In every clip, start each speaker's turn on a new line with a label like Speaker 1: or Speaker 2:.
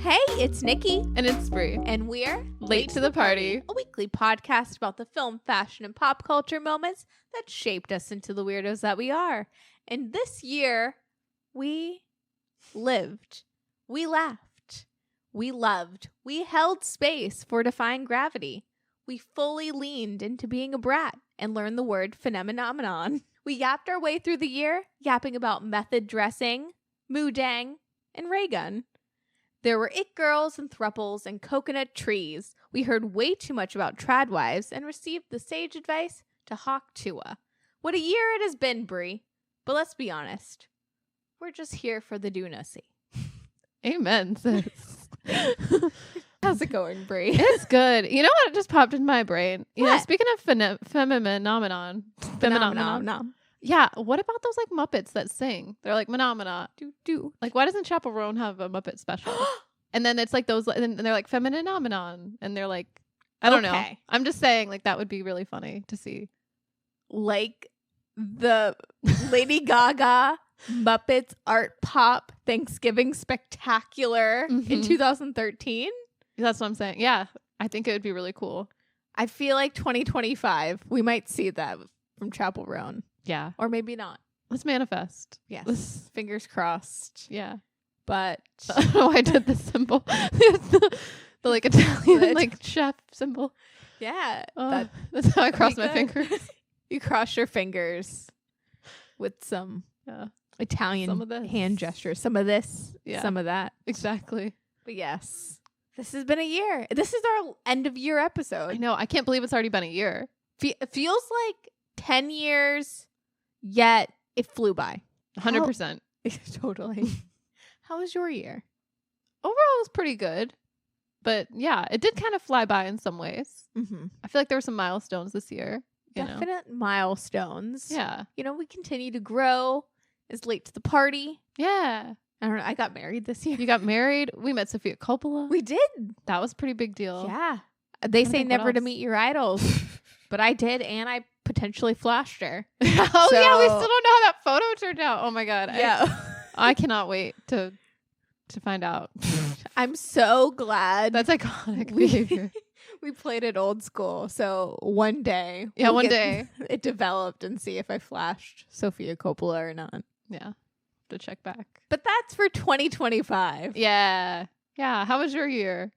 Speaker 1: Hey, it's Nikki.
Speaker 2: And it's Brie.
Speaker 1: And we're
Speaker 2: Late to the Party.
Speaker 1: A weekly podcast about the film, fashion, and pop culture moments that shaped us into the weirdos that we are. And this year, we lived. We laughed. We loved. We held space for defying gravity. We fully leaned into being a brat and learned the word phenomenon. We yapped our way through the year, yapping about method dressing, moodang, and raygun. There were it girls and thruples and coconut trees. We heard way too much about tradwives and received the sage advice to hawk Tua. What a year it has been, Brie. But let's be honest. We're just here for the Doechii.
Speaker 2: Amen, sis.
Speaker 1: How's it going, Brie?
Speaker 2: It's good. You know what just popped in my brain? You know,
Speaker 1: What?
Speaker 2: speaking of phenomenon. Yeah, what about those like Muppets that sing? They're like phenomena. Do. Like, why doesn't Chappell Roan have a Muppet special? And then it's like those, and they're like phenomenon, and they're like, I don't know. I'm just saying, like, that would be really funny to see.
Speaker 1: Like the Lady Gaga Muppets Art Pop Thanksgiving Spectacular in 2013.
Speaker 2: That's what I'm saying. Yeah, I think it would be really cool.
Speaker 1: I feel like 2025, we might see that from Chappell Roan.
Speaker 2: Yeah.
Speaker 1: Or maybe not.
Speaker 2: Let's manifest.
Speaker 1: Yes. Fingers crossed.
Speaker 2: Yeah.
Speaker 1: But
Speaker 2: I don't know why I did the symbol. the like Italian like chef symbol.
Speaker 1: Yeah.
Speaker 2: That's how I cross my fingers.
Speaker 1: You cross your fingers with some Italian hand gestures. Some of this, some of that.
Speaker 2: Exactly.
Speaker 1: But yes, this has been a year. This is our end of year episode.
Speaker 2: I know. I can't believe it's already been a year.
Speaker 1: It feels like 10 years, yet it flew by.
Speaker 2: 100%.
Speaker 1: Totally. How was your year?
Speaker 2: Overall, it was pretty good. But yeah, it did kind of fly by in some ways.
Speaker 1: Mm-hmm.
Speaker 2: I feel like there were some milestones this year.
Speaker 1: Definite milestones.
Speaker 2: Yeah.
Speaker 1: You know, we continue to grow. It's late to the party.
Speaker 2: Yeah.
Speaker 1: I don't know. I got married this year.
Speaker 2: You got married. We met Sofia Coppola.
Speaker 1: We did.
Speaker 2: That was a pretty big deal.
Speaker 1: Yeah. They say never to meet your idols. But I did, and I potentially flashed her.
Speaker 2: Yeah, we still don't know how that photo turned out. Oh my God.
Speaker 1: Yeah.
Speaker 2: I cannot wait to find out.
Speaker 1: I'm so glad.
Speaker 2: That's iconic behavior.
Speaker 1: We played it old school. So one day.
Speaker 2: Yeah, one day.
Speaker 1: It developed and see if I flashed Sofia Coppola or not.
Speaker 2: Yeah. To check back.
Speaker 1: But that's for 2025.
Speaker 2: Yeah. Yeah. How was your year?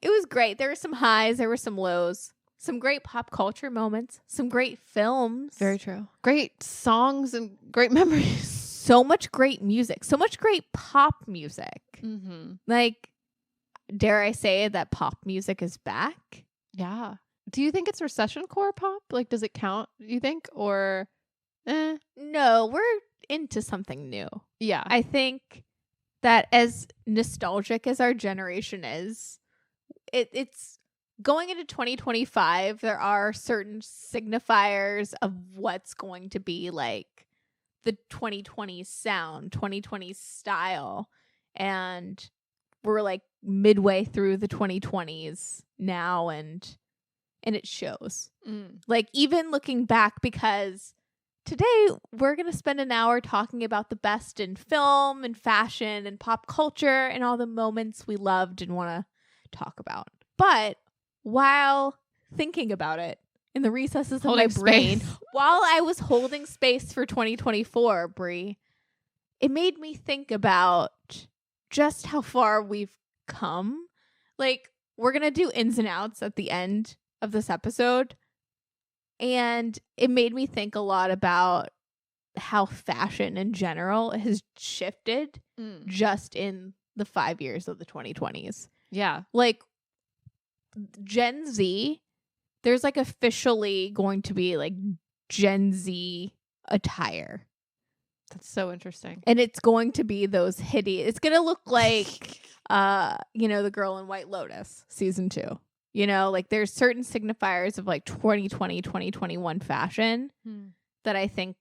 Speaker 1: It was great. There were some highs. There were some lows. Some great pop culture moments. Some great films.
Speaker 2: Very true. Great songs and great memories.
Speaker 1: So much great music. So much great pop music.
Speaker 2: Mm-hmm.
Speaker 1: Like, dare I say that pop music is back?
Speaker 2: Yeah. Do you think it's recession core pop? Like, does it count, you think? Or,
Speaker 1: No, we're into something new.
Speaker 2: Yeah.
Speaker 1: I think that as nostalgic as our generation is, it's going into 2025, there are certain signifiers of what's going to be like the 2020s sound, 2020s style. And we're like midway through the 2020s now, and it shows. Like, even looking back, because today we're going to spend an hour talking about the best in film and fashion and pop culture and all the moments we loved and want to talk about. But while thinking about it in the recesses of my brain, while I was holding space for 2024, Brie, it made me think about just how far we've come. Like, we're going to do ins and outs at the end of this episode. And it made me think a lot about how fashion in general has shifted just in the 5 years of the 2020s.
Speaker 2: Yeah.
Speaker 1: Like, Gen Z, there's like officially going to be like Gen Z attire.
Speaker 2: That's so interesting.
Speaker 1: And it's going to be those hideous. It's going to look like, the girl in White Lotus season 2. You know, like there's certain signifiers of like 2020, 2021 fashion that I think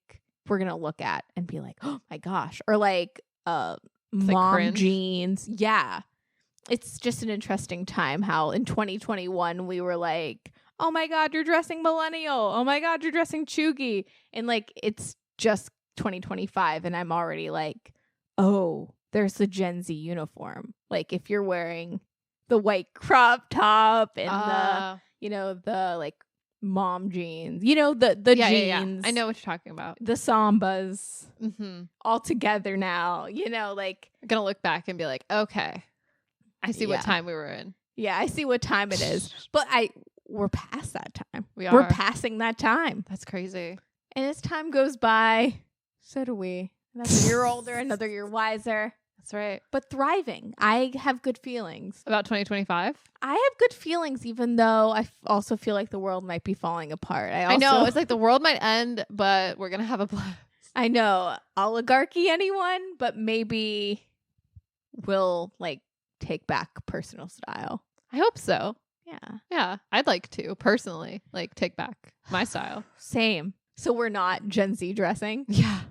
Speaker 1: we're going to look at and be like, oh my gosh. Or like mom
Speaker 2: like
Speaker 1: jeans. Yeah. It's just an interesting time how in 2021 we were like, oh my God, you're dressing millennial. Oh my God, you're dressing chuggy. And like, it's just 2025 and I'm already like, oh, there's the Gen Z uniform. Like if you're wearing the white crop top and the like mom jeans, the jeans.
Speaker 2: Yeah. I know what you're talking about.
Speaker 1: The sambas all together now, like
Speaker 2: I'm gonna look back and be like, okay, I see what time we were in.
Speaker 1: Yeah, I see what time it is. But we're past that time.
Speaker 2: We're
Speaker 1: passing that time.
Speaker 2: That's crazy.
Speaker 1: And as time goes by, so do we. Another year older, another year wiser.
Speaker 2: That's right.
Speaker 1: But thriving. I have good feelings.
Speaker 2: About 2025?
Speaker 1: I have good feelings, even though I also feel like the world might be falling apart.
Speaker 2: I know. It's like the world might end, but we're going to have a blast.
Speaker 1: I know. Oligarchy, anyone? But maybe we'll, like, take back personal style.
Speaker 2: I hope so.
Speaker 1: Yeah.
Speaker 2: Yeah. I'd like to, personally, like, take back my style.
Speaker 1: Same. So we're not Gen Z dressing?
Speaker 2: Yeah.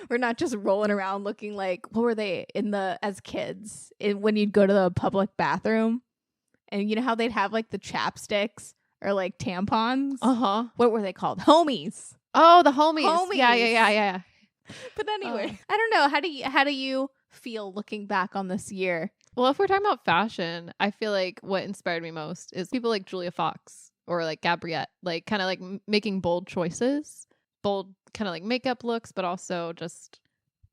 Speaker 1: We're not just rolling around looking like, what were they as kids when you'd go to the public bathroom and you know how they'd have like the chapsticks or like tampons? What were they called? Homies.
Speaker 2: Oh, the homies. Yeah.
Speaker 1: But anyway, I don't know. How do you feel looking back on this year?
Speaker 2: Well, if we're talking about fashion, I feel like what inspired me most is people like Julia Fox or like Gabriette, like kind of like making bold choices, bold kind of like makeup looks, but also just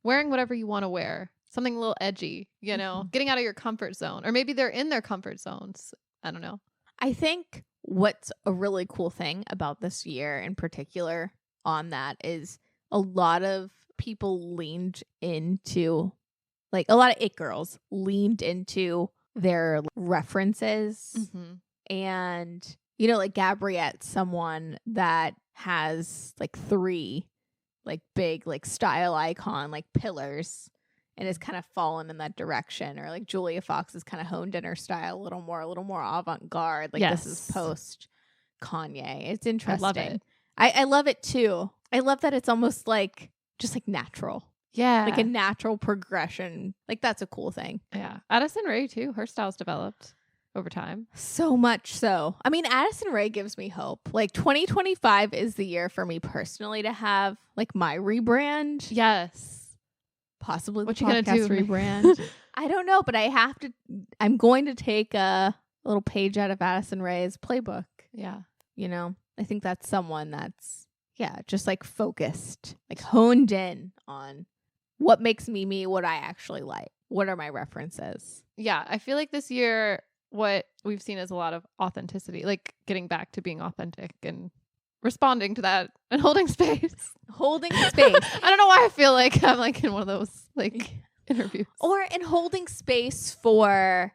Speaker 2: wearing whatever you want to wear, something a little edgy, getting out of your comfort zone, or maybe they're in their comfort zones. I don't know.
Speaker 1: I think what's a really cool thing about this year in particular on that is a lot of people leaned into, like a lot of it girls leaned into their references. And, like Gabriette's someone that has like 3 like big like style icon like pillars and has kind of fallen in that direction, or like Julia Fox has kind of honed in her style a little more avant-garde, like this is post Kanye. It's interesting.
Speaker 2: I love it.
Speaker 1: I love it too. I love that it's almost like just like natural, like a natural progression. Like that's a cool thing.
Speaker 2: Yeah. Addison Rae too, her style's developed over time.
Speaker 1: So much so. I mean, Addison Rae gives me hope. Like 2025 is the year for me personally to have like my rebrand.
Speaker 2: Yes.
Speaker 1: Possibly
Speaker 2: what
Speaker 1: the
Speaker 2: you gonna do?
Speaker 1: Rebrand. I don't know, but I'm going to take a little page out of Addison Rae's playbook.
Speaker 2: Yeah.
Speaker 1: I think that's someone that's, just like focused, like honed in on what makes me, what I actually like. What are my references?
Speaker 2: Yeah. I feel like this year, what we've seen is a lot of authenticity, like getting back to being authentic and responding to that and holding space.
Speaker 1: Holding space.
Speaker 2: I don't know why I feel like I'm like in one of those like interviews.
Speaker 1: Or in holding space for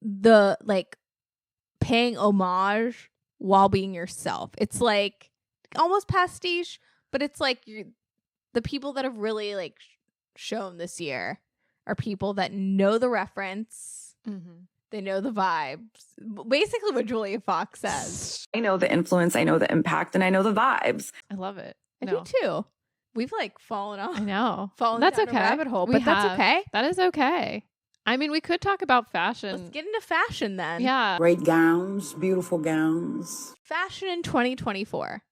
Speaker 1: the like paying homage while being yourself. It's like almost pastiche, but it's like the people that have really like shown this year are people that know the reference. They know the vibes. Basically what Julia Fox says.
Speaker 3: I know the influence, I know the impact, and I know the vibes.
Speaker 2: I love it.
Speaker 1: I do too. We've like fallen off.
Speaker 2: I know.
Speaker 1: That's down a rabbit hole, but that's okay.
Speaker 2: That is okay. I mean, we could talk about fashion.
Speaker 1: Let's get into fashion then.
Speaker 2: Yeah.
Speaker 4: Great gowns, beautiful gowns.
Speaker 1: Fashion in 2024.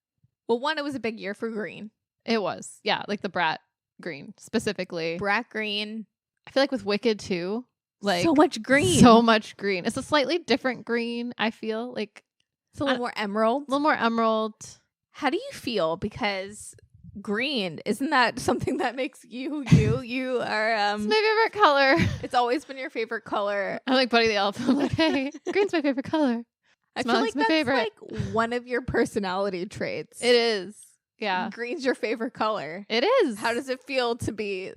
Speaker 1: Well, one, it was a big year for green.
Speaker 2: It was. Yeah, like the Brat green specifically.
Speaker 1: Brat green.
Speaker 2: I feel like with Wicked too. Like
Speaker 1: so much green.
Speaker 2: So much green. It's a slightly different green, I feel. Like
Speaker 1: it's a little more emerald.
Speaker 2: A little more emerald.
Speaker 1: How do you feel? Because green, isn't that something that makes you you are
Speaker 2: it's my favorite color.
Speaker 1: It's always been your favorite color.
Speaker 2: I'm like Buddy the Elf. I'm like, hey, green's my favorite color.
Speaker 1: I feel like that's like one of your personality traits.
Speaker 2: It is. Yeah.
Speaker 1: Green's your favorite color.
Speaker 2: It is.
Speaker 1: How does it feel to be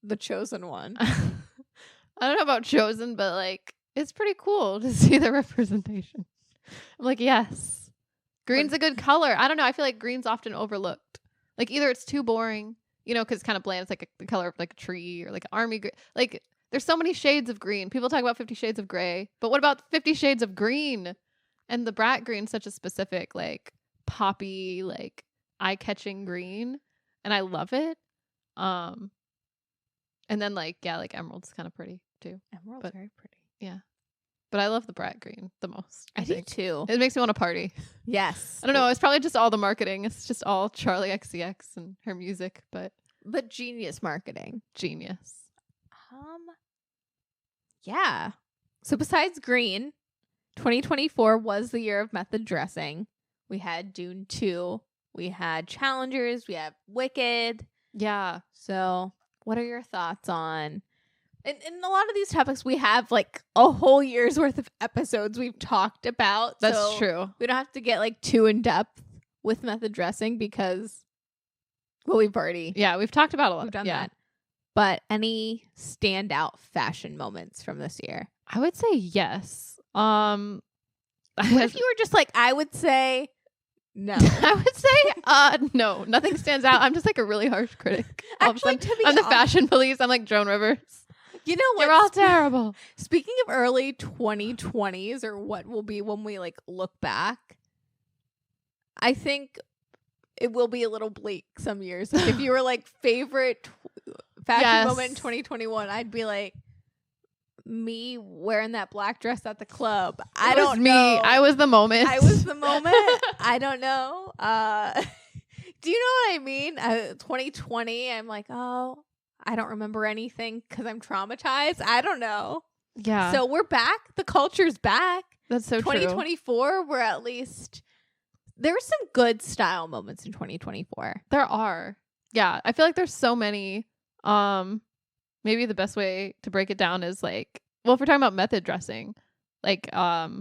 Speaker 1: the chosen one?
Speaker 2: I don't know about chosen, but like it's pretty cool to see the representation. I'm like, yes. Green's a good color. I don't know. I feel like green's often overlooked. Like either it's too boring, because it's kind of bland. It's like the color of like a tree or like army green. Like there's so many shades of green. People talk about 50 Shades of Gray, but what about 50 Shades of Green? And the Brat green's such a specific, like poppy, like eye-catching green, and I love it. And then like emerald's kind of pretty too.
Speaker 1: Emerald's very pretty.
Speaker 2: Yeah. But I love the Brat green the most.
Speaker 1: I do too.
Speaker 2: It makes me want to party.
Speaker 1: Yes.
Speaker 2: I don't know. It's probably just all the marketing. It's just all Charlie XCX and her music. But
Speaker 1: But genius marketing.
Speaker 2: Genius.
Speaker 1: Yeah. So besides green, 2024 was the year of method dressing. We had Dune 2. We had Challengers. We have Wicked.
Speaker 2: Yeah.
Speaker 1: So what are your thoughts on... In a lot of these topics, we have like a whole year's worth of episodes we've talked about.
Speaker 2: That's
Speaker 1: so
Speaker 2: true.
Speaker 1: We don't have to get like too in depth with method dressing because, well, we've
Speaker 2: talked about a lot.
Speaker 1: We've done that. But any standout fashion moments from this year?
Speaker 2: I would say yes.
Speaker 1: What if you were just like, I would say no.
Speaker 2: I would say no. Nothing stands out. I'm just like a really harsh critic.
Speaker 1: Actually, to be
Speaker 2: I'm the fashion police. I'm like Joan Rivers.
Speaker 1: You know what?
Speaker 2: You're all terrible.
Speaker 1: Speaking of early 2020s or what will be when we like look back, I think it will be a little bleak some years. Like, if you were like favorite fashion moment in 2021, I'd be like me wearing that black dress at the club. I don't know.
Speaker 2: I was the moment.
Speaker 1: I was the moment. I don't know. Do you know what I mean? 2020, I'm like, oh, I don't remember anything because I'm traumatized. I don't know.
Speaker 2: Yeah.
Speaker 1: So we're back. The culture's back.
Speaker 2: That's so
Speaker 1: 2024, we're at least... There were some good style moments in 2024.
Speaker 2: There are. Yeah. I feel like there's so many. Maybe the best way to break it down is like, well, if we're talking about method dressing, like, I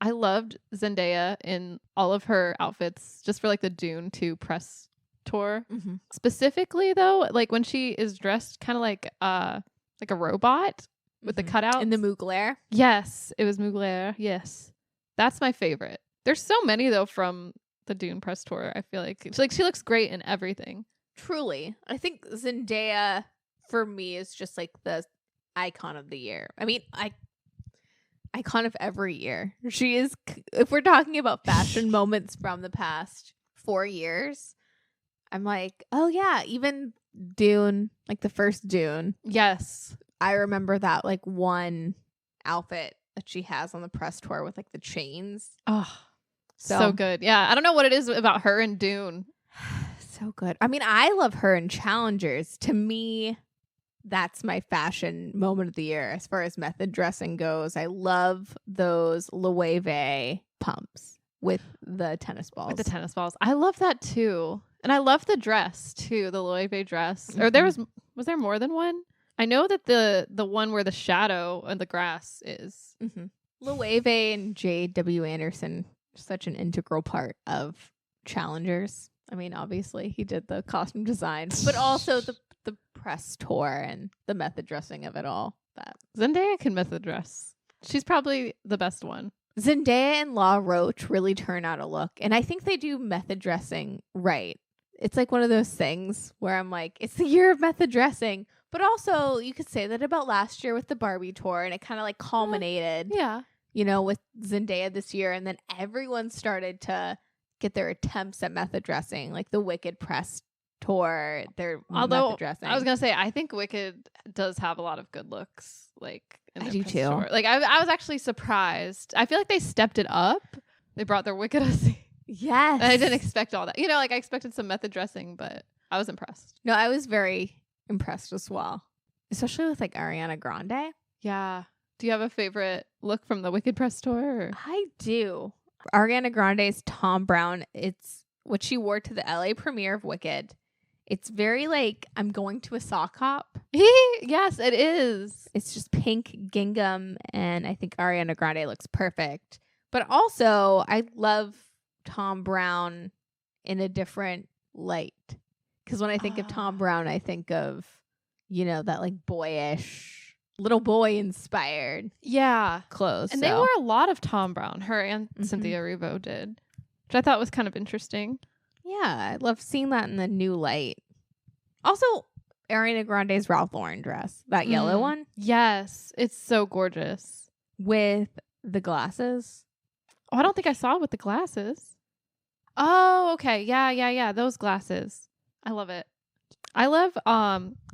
Speaker 2: loved Zendaya in all of her outfits just for like the Dune 2 press tour.
Speaker 1: Mm-hmm.
Speaker 2: Specifically though, like when she is dressed kind of like a robot with the cutouts.
Speaker 1: In the Mugler.
Speaker 2: Yes, it was Mugler. Yes. That's my favorite. There's so many though from the Dune press tour. I feel like she looks great in everything. Truly.
Speaker 1: I think Zendaya for me is just like the icon of the year. I mean, icon of every year. She is, if we're talking about fashion moments from the past 4 years, I'm like, oh yeah, even Dune, like the first Dune.
Speaker 2: Yes.
Speaker 1: I remember that like one outfit that she has on the press tour with like the chains.
Speaker 2: Oh, so good. Yeah. I don't know what it is about her and Dune.
Speaker 1: So good. I mean, I love her in Challengers. To me, that's my fashion moment of the year as far as method dressing goes. I love those Loewe pumps with the tennis balls.
Speaker 2: I love that too. And I love the dress too, the Loewe dress. Or there was there more than one? I know that the one where the shadow and the grass is.
Speaker 1: Loewe and J.W. Anderson, such an integral part of Challengers. I mean, obviously he did the costume design, but also the press tour and the method dressing of it all. But
Speaker 2: Zendaya can method dress. She's probably the best one.
Speaker 1: Zendaya and La Roche really turn out a look, and I think they do method dressing right. It's like one of those things where I'm like, it's the year of method dressing, but also you could say that about last year with the Barbie tour, and it kind of like culminated, you know, with Zendaya this year, and then everyone started to get their attempts at method dressing, like the Wicked press tour. Method dressing.
Speaker 2: I was gonna say, I think Wicked does have a lot of good looks. Like in
Speaker 1: I
Speaker 2: their
Speaker 1: do
Speaker 2: press
Speaker 1: too.
Speaker 2: tour. Like I was actually surprised. I feel like they stepped it up. They brought their Wicked.
Speaker 1: Yes,
Speaker 2: And I didn't expect all that. You know, like I expected some method dressing, but I was impressed.
Speaker 1: No, I was very impressed as well, especially with like Ariana Grande.
Speaker 2: Yeah. Do you have a favorite look from the Wicked press tour? Or?
Speaker 1: I do. Ariana Grande's Thom Browne. It's what she wore to the LA premiere of Wicked. It's very like, I'm going to a sock hop.
Speaker 2: Yes, it is.
Speaker 1: It's just pink gingham, and I think Ariana Grande looks perfect. But also, I love Thom Browne in a different light. Because when I think of Thom Browne, I think of, you know, that like boyish, little boy inspired clothes.
Speaker 2: And they wore a lot of Thom Browne. Her and Cynthia Erivo did, which I thought was kind of interesting.
Speaker 1: Yeah, I love seeing that in the new light. Also, Ariana Grande's Ralph Lauren dress, that yellow one.
Speaker 2: Yes, it's so gorgeous.
Speaker 1: With the glasses.
Speaker 2: Oh, I don't think I saw it with the glasses. Oh, okay. Yeah. Those glasses. I love it. I love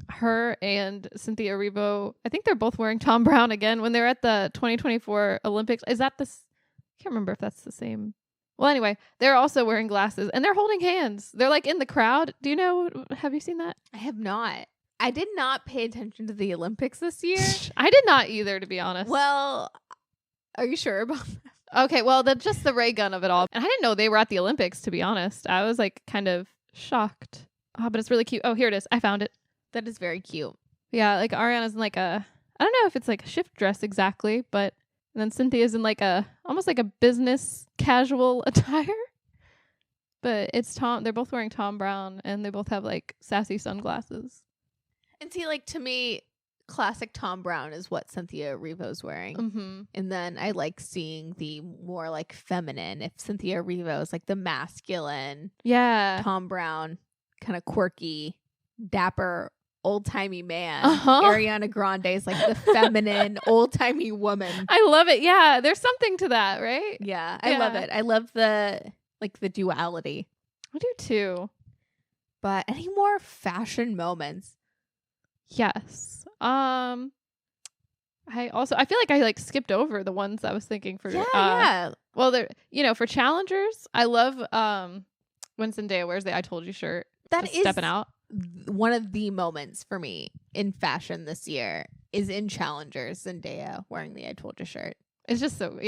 Speaker 2: her and Cynthia Erivo. I think they're both wearing Thom Browne again when they're at the 2024 Olympics. Is that this? I can't remember if that's the same Well, anyway, they're also wearing glasses and they're holding hands. They're like in the crowd. Do you know? Have you seen that?
Speaker 1: I have not. I did not pay attention to the Olympics this year.
Speaker 2: I did not either, to be honest.
Speaker 1: Well, are you sure about that?
Speaker 2: Okay, well, just the ray gun of it all. And I didn't know they were at the Olympics, to be honest. I was like kind of shocked. Oh, but it's really cute. Oh, here it is. I found it.
Speaker 1: That is very cute.
Speaker 2: Yeah, like Ariana's in like I don't know if it's like a shift dress exactly, but and then Cynthia's in like almost like a business casual attire. But it's Thom. They're both wearing Thom Browne and they both have like sassy sunglasses.
Speaker 1: And see, like, to me, classic Thom Browne is what Cynthia Erivo's wearing.
Speaker 2: Mm-hmm.
Speaker 1: And then I like seeing the more like feminine. If Cynthia Erivo is like the masculine,
Speaker 2: Yeah.
Speaker 1: Thom Browne, kind of quirky, dapper, old-timey man. Ariana Grande is like the feminine, old-timey woman.
Speaker 2: I love it. Yeah, there's something to that, right?
Speaker 1: Yeah, I love it. I love the duality.
Speaker 2: I do too.
Speaker 1: But any more fashion moments?
Speaker 2: Yes. I feel like I like skipped over the ones I was thinking for.
Speaker 1: Yeah.
Speaker 2: Well, they're for challengers. I love when Zendaya wears the "I Told You" shirt.
Speaker 1: That
Speaker 2: just
Speaker 1: is
Speaker 2: stepping out.
Speaker 1: One of the moments for me in fashion this year is in challengers. Zendaya wearing the "I Told You" shirt.
Speaker 2: It's just so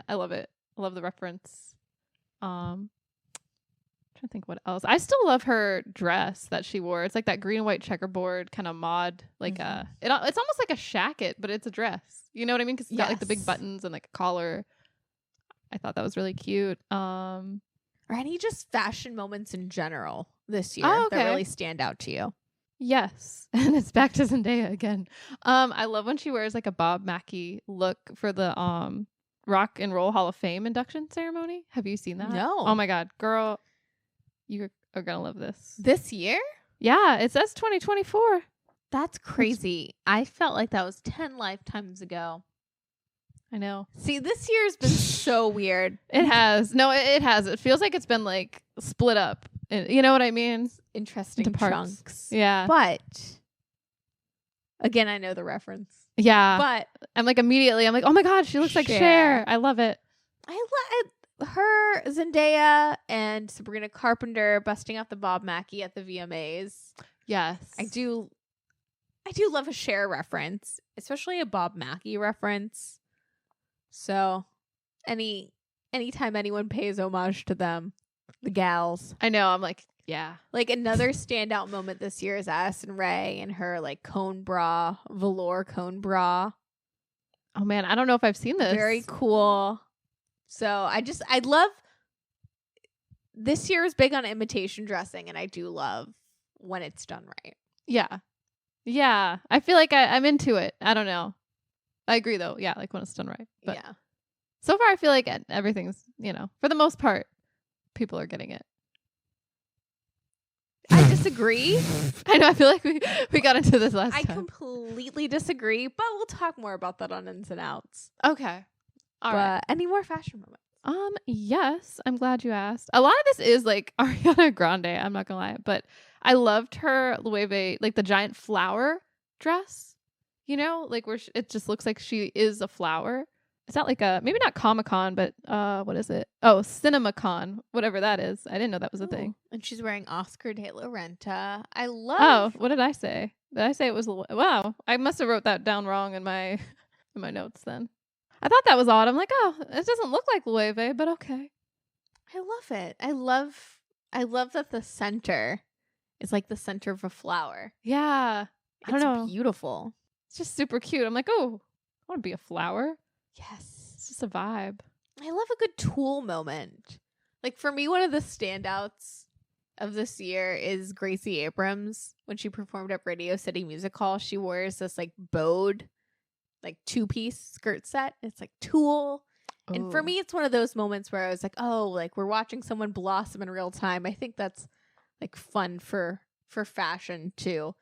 Speaker 2: I love it. I love the reference. Trying to think what else. I still love her dress that she wore. It's like that green and white checkerboard kind of mod. Like it's almost like a shacket, but it's a dress. You know what I mean? Because it's got like the big buttons and like a collar. I thought that was really cute.
Speaker 1: Or any just fashion moments in general this year
Speaker 2: Oh, okay.
Speaker 1: that really stand out to you.
Speaker 2: Yes, and it's back to Zendaya again. I love when she wears like a Bob Mackie look for the Rock and Roll Hall of Fame induction ceremony. Have you seen that?
Speaker 1: No.
Speaker 2: Oh my god, girl. You are going to love this.
Speaker 1: This year?
Speaker 2: Yeah, it says 2024.
Speaker 1: That's crazy. I felt like that was 10 lifetimes ago.
Speaker 2: I know.
Speaker 1: See, this year's been so weird.
Speaker 2: It has. No, it has. It feels like it's been like split up. You know what I mean?
Speaker 1: Interesting chunks.
Speaker 2: Yeah.
Speaker 1: But again, I know the reference.
Speaker 2: Yeah.
Speaker 1: But
Speaker 2: I'm like immediately, I'm like, oh my god, she looks like Cher. I love it.
Speaker 1: Her, Zendaya, and Sabrina Carpenter busting out the Bob Mackie at the VMAs.
Speaker 2: Yes.
Speaker 1: I do love a Cher reference, especially a Bob Mackie reference. So anytime anyone pays homage to them, the gals.
Speaker 2: I know. I'm like, yeah.
Speaker 1: Like another standout moment this year is Addison Rae and her like cone bra, velour cone bra.
Speaker 2: Oh man, I don't know if I've seen this.
Speaker 1: Very cool. So I love this year is big on imitation dressing, and I do love when it's done right.
Speaker 2: Yeah. Yeah. I feel like I'm into it. I don't know. I agree though. Yeah, like when it's done right. But
Speaker 1: yeah.
Speaker 2: So far I feel like everything's, for the most part, people are getting it.
Speaker 1: I disagree.
Speaker 2: I know. I feel like we got into this last time.
Speaker 1: I completely disagree, but we'll talk more about that on Ins and Outs.
Speaker 2: Okay. All right.
Speaker 1: Any more fashion moments?
Speaker 2: Yes. I'm glad you asked. A lot of this is like Ariana Grande. I'm not gonna lie, but I loved her Loewe, like the giant flower dress. Like where it just looks like she is a flower. Is that like maybe not Comic-Con, but what is it? Oh, CinemaCon, whatever that is. I didn't know that was a thing.
Speaker 1: And she's wearing Oscar de la Renta. I love.
Speaker 2: Oh, what did I say? Did I say it was? Wow, I must have wrote that down wrong in my notes then. I thought that was odd. I'm like, oh, it doesn't look like Loewe, but okay.
Speaker 1: I love it. I love that the center is like the center of a flower.
Speaker 2: Yeah. I don't know.
Speaker 1: It's beautiful.
Speaker 2: It's just super cute. I'm like, oh, I want to be a flower.
Speaker 1: Yes.
Speaker 2: It's just a vibe.
Speaker 1: I love a good Tool moment. Like for me, one of the standouts of this year is Gracie Abrams. When she performed at Radio City Music Hall, she wears this like bowed, like 2-piece skirt set. It's like Tool.
Speaker 2: Ooh.
Speaker 1: And for me, it's one of those moments where I was like, oh, like we're watching someone blossom in real time. I think that's like fun for fashion too.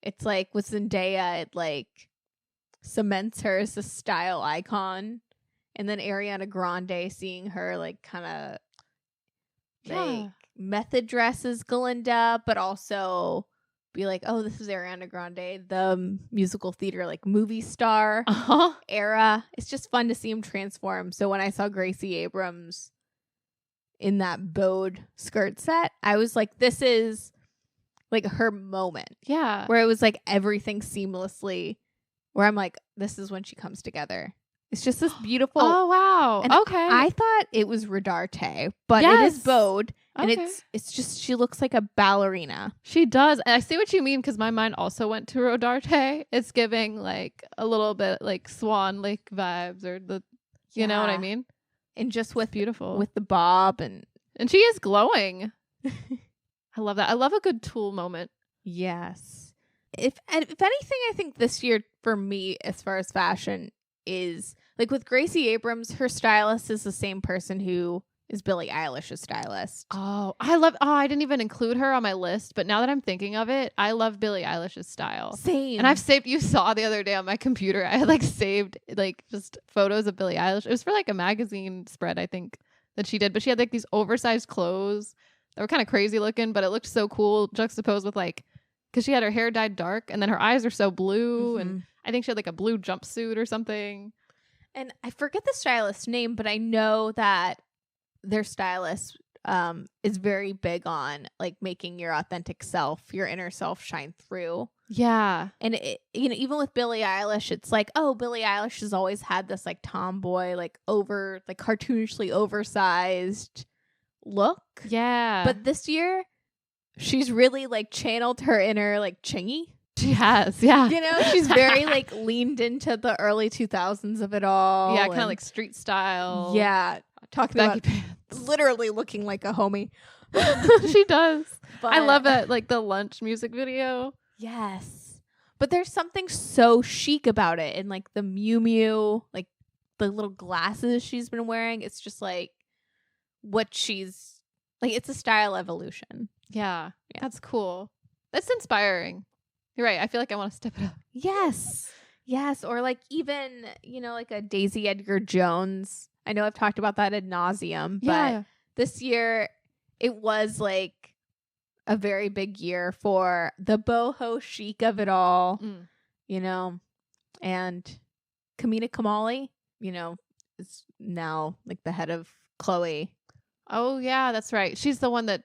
Speaker 1: It's like with Zendaya, it like cements her as a style icon. And then Ariana Grande, seeing her like kind of like method dresses Glinda, but also be like, oh, this is Ariana Grande, the musical theater like movie star era. It's just fun to see him transform. So when I saw Gracie Abrams in that bowed skirt set, I was like, this is like her moment.
Speaker 2: Yeah.
Speaker 1: Where it was like everything seamlessly, where I'm like, this is when she comes together. It's just this beautiful.
Speaker 2: Oh, wow.
Speaker 1: And
Speaker 2: okay.
Speaker 1: I thought it was Rodarte, but it is bowed. And
Speaker 2: Okay.
Speaker 1: it's just, she looks like a ballerina.
Speaker 2: She does. And I see what you mean, because my mind also went to Rodarte. It's giving like a little bit like Swan Lake vibes, or you know what I mean?
Speaker 1: And just with
Speaker 2: beautiful.
Speaker 1: with the bob and
Speaker 2: she is glowing. I love that. I love a good Tool moment.
Speaker 1: yes. If anything, I think this year for me, as far as fashion, is like with Gracie Abrams, her stylist is the same person who is Billie Eilish's stylist.
Speaker 2: Oh, I didn't even include her on my list, but now that I'm thinking of it, I love Billie Eilish's style.
Speaker 1: Same.
Speaker 2: And I've saved, you saw the other day on my computer, I had like saved like just photos of Billie Eilish. It was for like a magazine spread, I think, that she did, but she had like these oversized clothes that were kind of crazy looking, but it looked so cool juxtaposed with like, because she had her hair dyed dark and then her eyes are so blue, and I think she had like a blue jumpsuit or something.
Speaker 1: And I forget the stylist's name, but I know that their stylist is very big on like making your authentic self, your inner self shine through.
Speaker 2: Yeah.
Speaker 1: And it, you know, even with Billie Eilish, it's like, oh, Billie Eilish has always had this like tomboy, like cartoonishly oversized look.
Speaker 2: Yeah.
Speaker 1: But this year, she's really like channeled her inner like Chingy.
Speaker 2: She has, yeah.
Speaker 1: You know, she's very like leaned into the early 2000s of it all.
Speaker 2: Yeah, kind of like street style.
Speaker 1: Yeah. Talking
Speaker 2: baggy
Speaker 1: about
Speaker 2: pants.
Speaker 1: literally looking like a homie.
Speaker 2: She does.
Speaker 1: But
Speaker 2: I love it. Like the lunch music video.
Speaker 1: yes. But there's something so chic about it. And like the Miu Miu, like the little glasses she's been wearing. It's just like what she's like, it's a style evolution.
Speaker 2: Yeah.
Speaker 1: Yeah.
Speaker 2: That's cool. That's inspiring. You're right. I feel like I want to step it up.
Speaker 1: Yes. Yes. Or like even, you know, like a Daisy Edgar Jones. I know I've talked about that ad nauseum, but this year it was like a very big year for the boho chic of it all, you know, and Kamina Kamali, you know, is now like the head of Chloe.
Speaker 2: Oh yeah, that's right. Is she the one that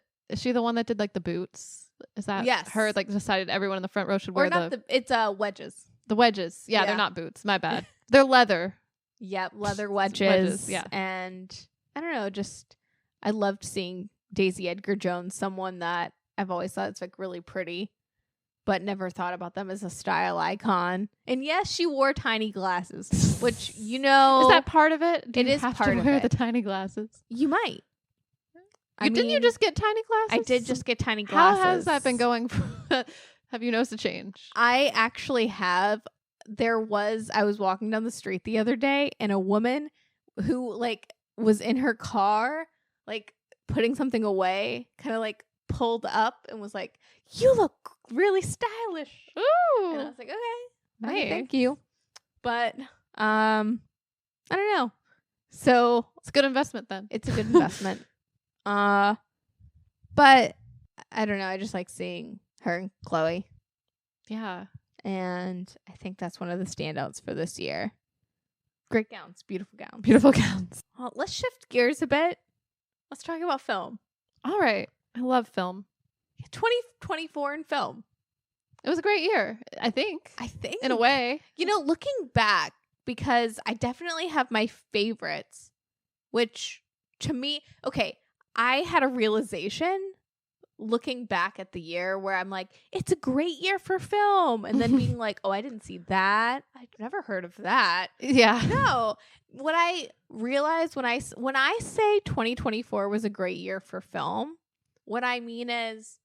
Speaker 2: did like the boots? Is that her? Like decided everyone in the front row should wear
Speaker 1: it's wedges.
Speaker 2: The wedges. Yeah, they're not boots. My bad. They're leather.
Speaker 1: Yep, leather wedges.
Speaker 2: Yeah.
Speaker 1: And I don't know, just I loved seeing Daisy Edgar Jones, someone that I've always thought it's like really pretty, but never thought about them as a style icon. And yes, she wore tiny glasses, which, you know,
Speaker 2: is that part of it?
Speaker 1: It is part of it.
Speaker 2: To wear the tiny glasses.
Speaker 1: You might.
Speaker 2: Didn't you just get tiny glasses?
Speaker 1: I did just get tiny glasses.
Speaker 2: How has that been going? Have you noticed a change?
Speaker 1: I actually have. I was walking down the street the other day, and a woman who like was in her car, like putting something away, kind of like pulled up and was like, "You look really stylish."
Speaker 2: Ooh.
Speaker 1: And I was like, "Okay,
Speaker 2: Hey.
Speaker 1: thank you." But I don't know. So
Speaker 2: It's a good investment then.
Speaker 1: it's a good investment. But I don't know. I just like seeing her and Chloe.
Speaker 2: Yeah.
Speaker 1: And I think that's one of the standouts for this year. Great gowns. Beautiful gowns.
Speaker 2: Beautiful gowns.
Speaker 1: Well, let's shift gears a bit. Let's talk about film.
Speaker 2: All right. I love film.
Speaker 1: 2024 in film.
Speaker 2: It was a great year, I think. In a way.
Speaker 1: You know, looking back, because I definitely have my favorites, which to me, okay, I had a realization looking back at the year where I'm like, it's a great year for film. And then being like, oh, I didn't see that. I've never heard of that.
Speaker 2: Yeah.
Speaker 1: No. What I realized when I say 2024 was a great year for film, what I mean is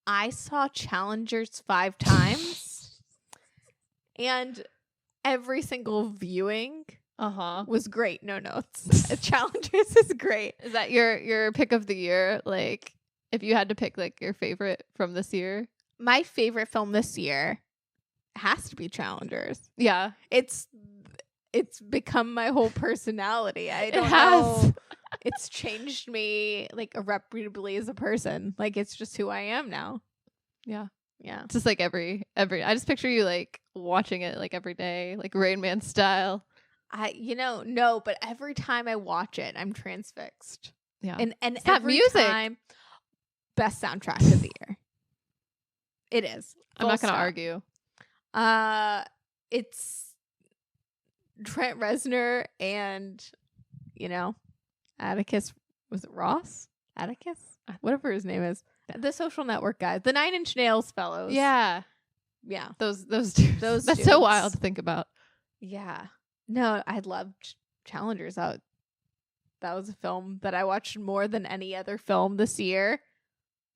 Speaker 1: I saw Challengers 5 times and every single viewing was great. No notes. Challengers is great.
Speaker 2: Is that your pick of the year? Like, if you had to pick like your favorite from this year?
Speaker 1: My favorite film this year has to be Challengers.
Speaker 2: Yeah.
Speaker 1: It's become my whole personality. I don't
Speaker 2: it has.
Speaker 1: know. It's changed me like irreparably as a person. Like it's just who I am now.
Speaker 2: Yeah.
Speaker 1: Yeah.
Speaker 2: It's just like every I just picture you like watching it like every day, like Rain Man style.
Speaker 1: No, but every time I watch it, I'm transfixed.
Speaker 2: Yeah.
Speaker 1: And
Speaker 2: It's that
Speaker 1: every
Speaker 2: music.
Speaker 1: time, best soundtrack of the year. It is.
Speaker 2: I'm not going to argue.
Speaker 1: It's Trent Reznor and, Atticus. Was it Ross? Atticus? Whatever his name is. The Social Network guy. The 9 Inch Nails fellows.
Speaker 2: Yeah.
Speaker 1: Yeah.
Speaker 2: Those dudes. That's
Speaker 1: dudes.
Speaker 2: so wild to think about.
Speaker 1: Yeah. No, I loved Challengers. That was a film that I watched more than any other film this year.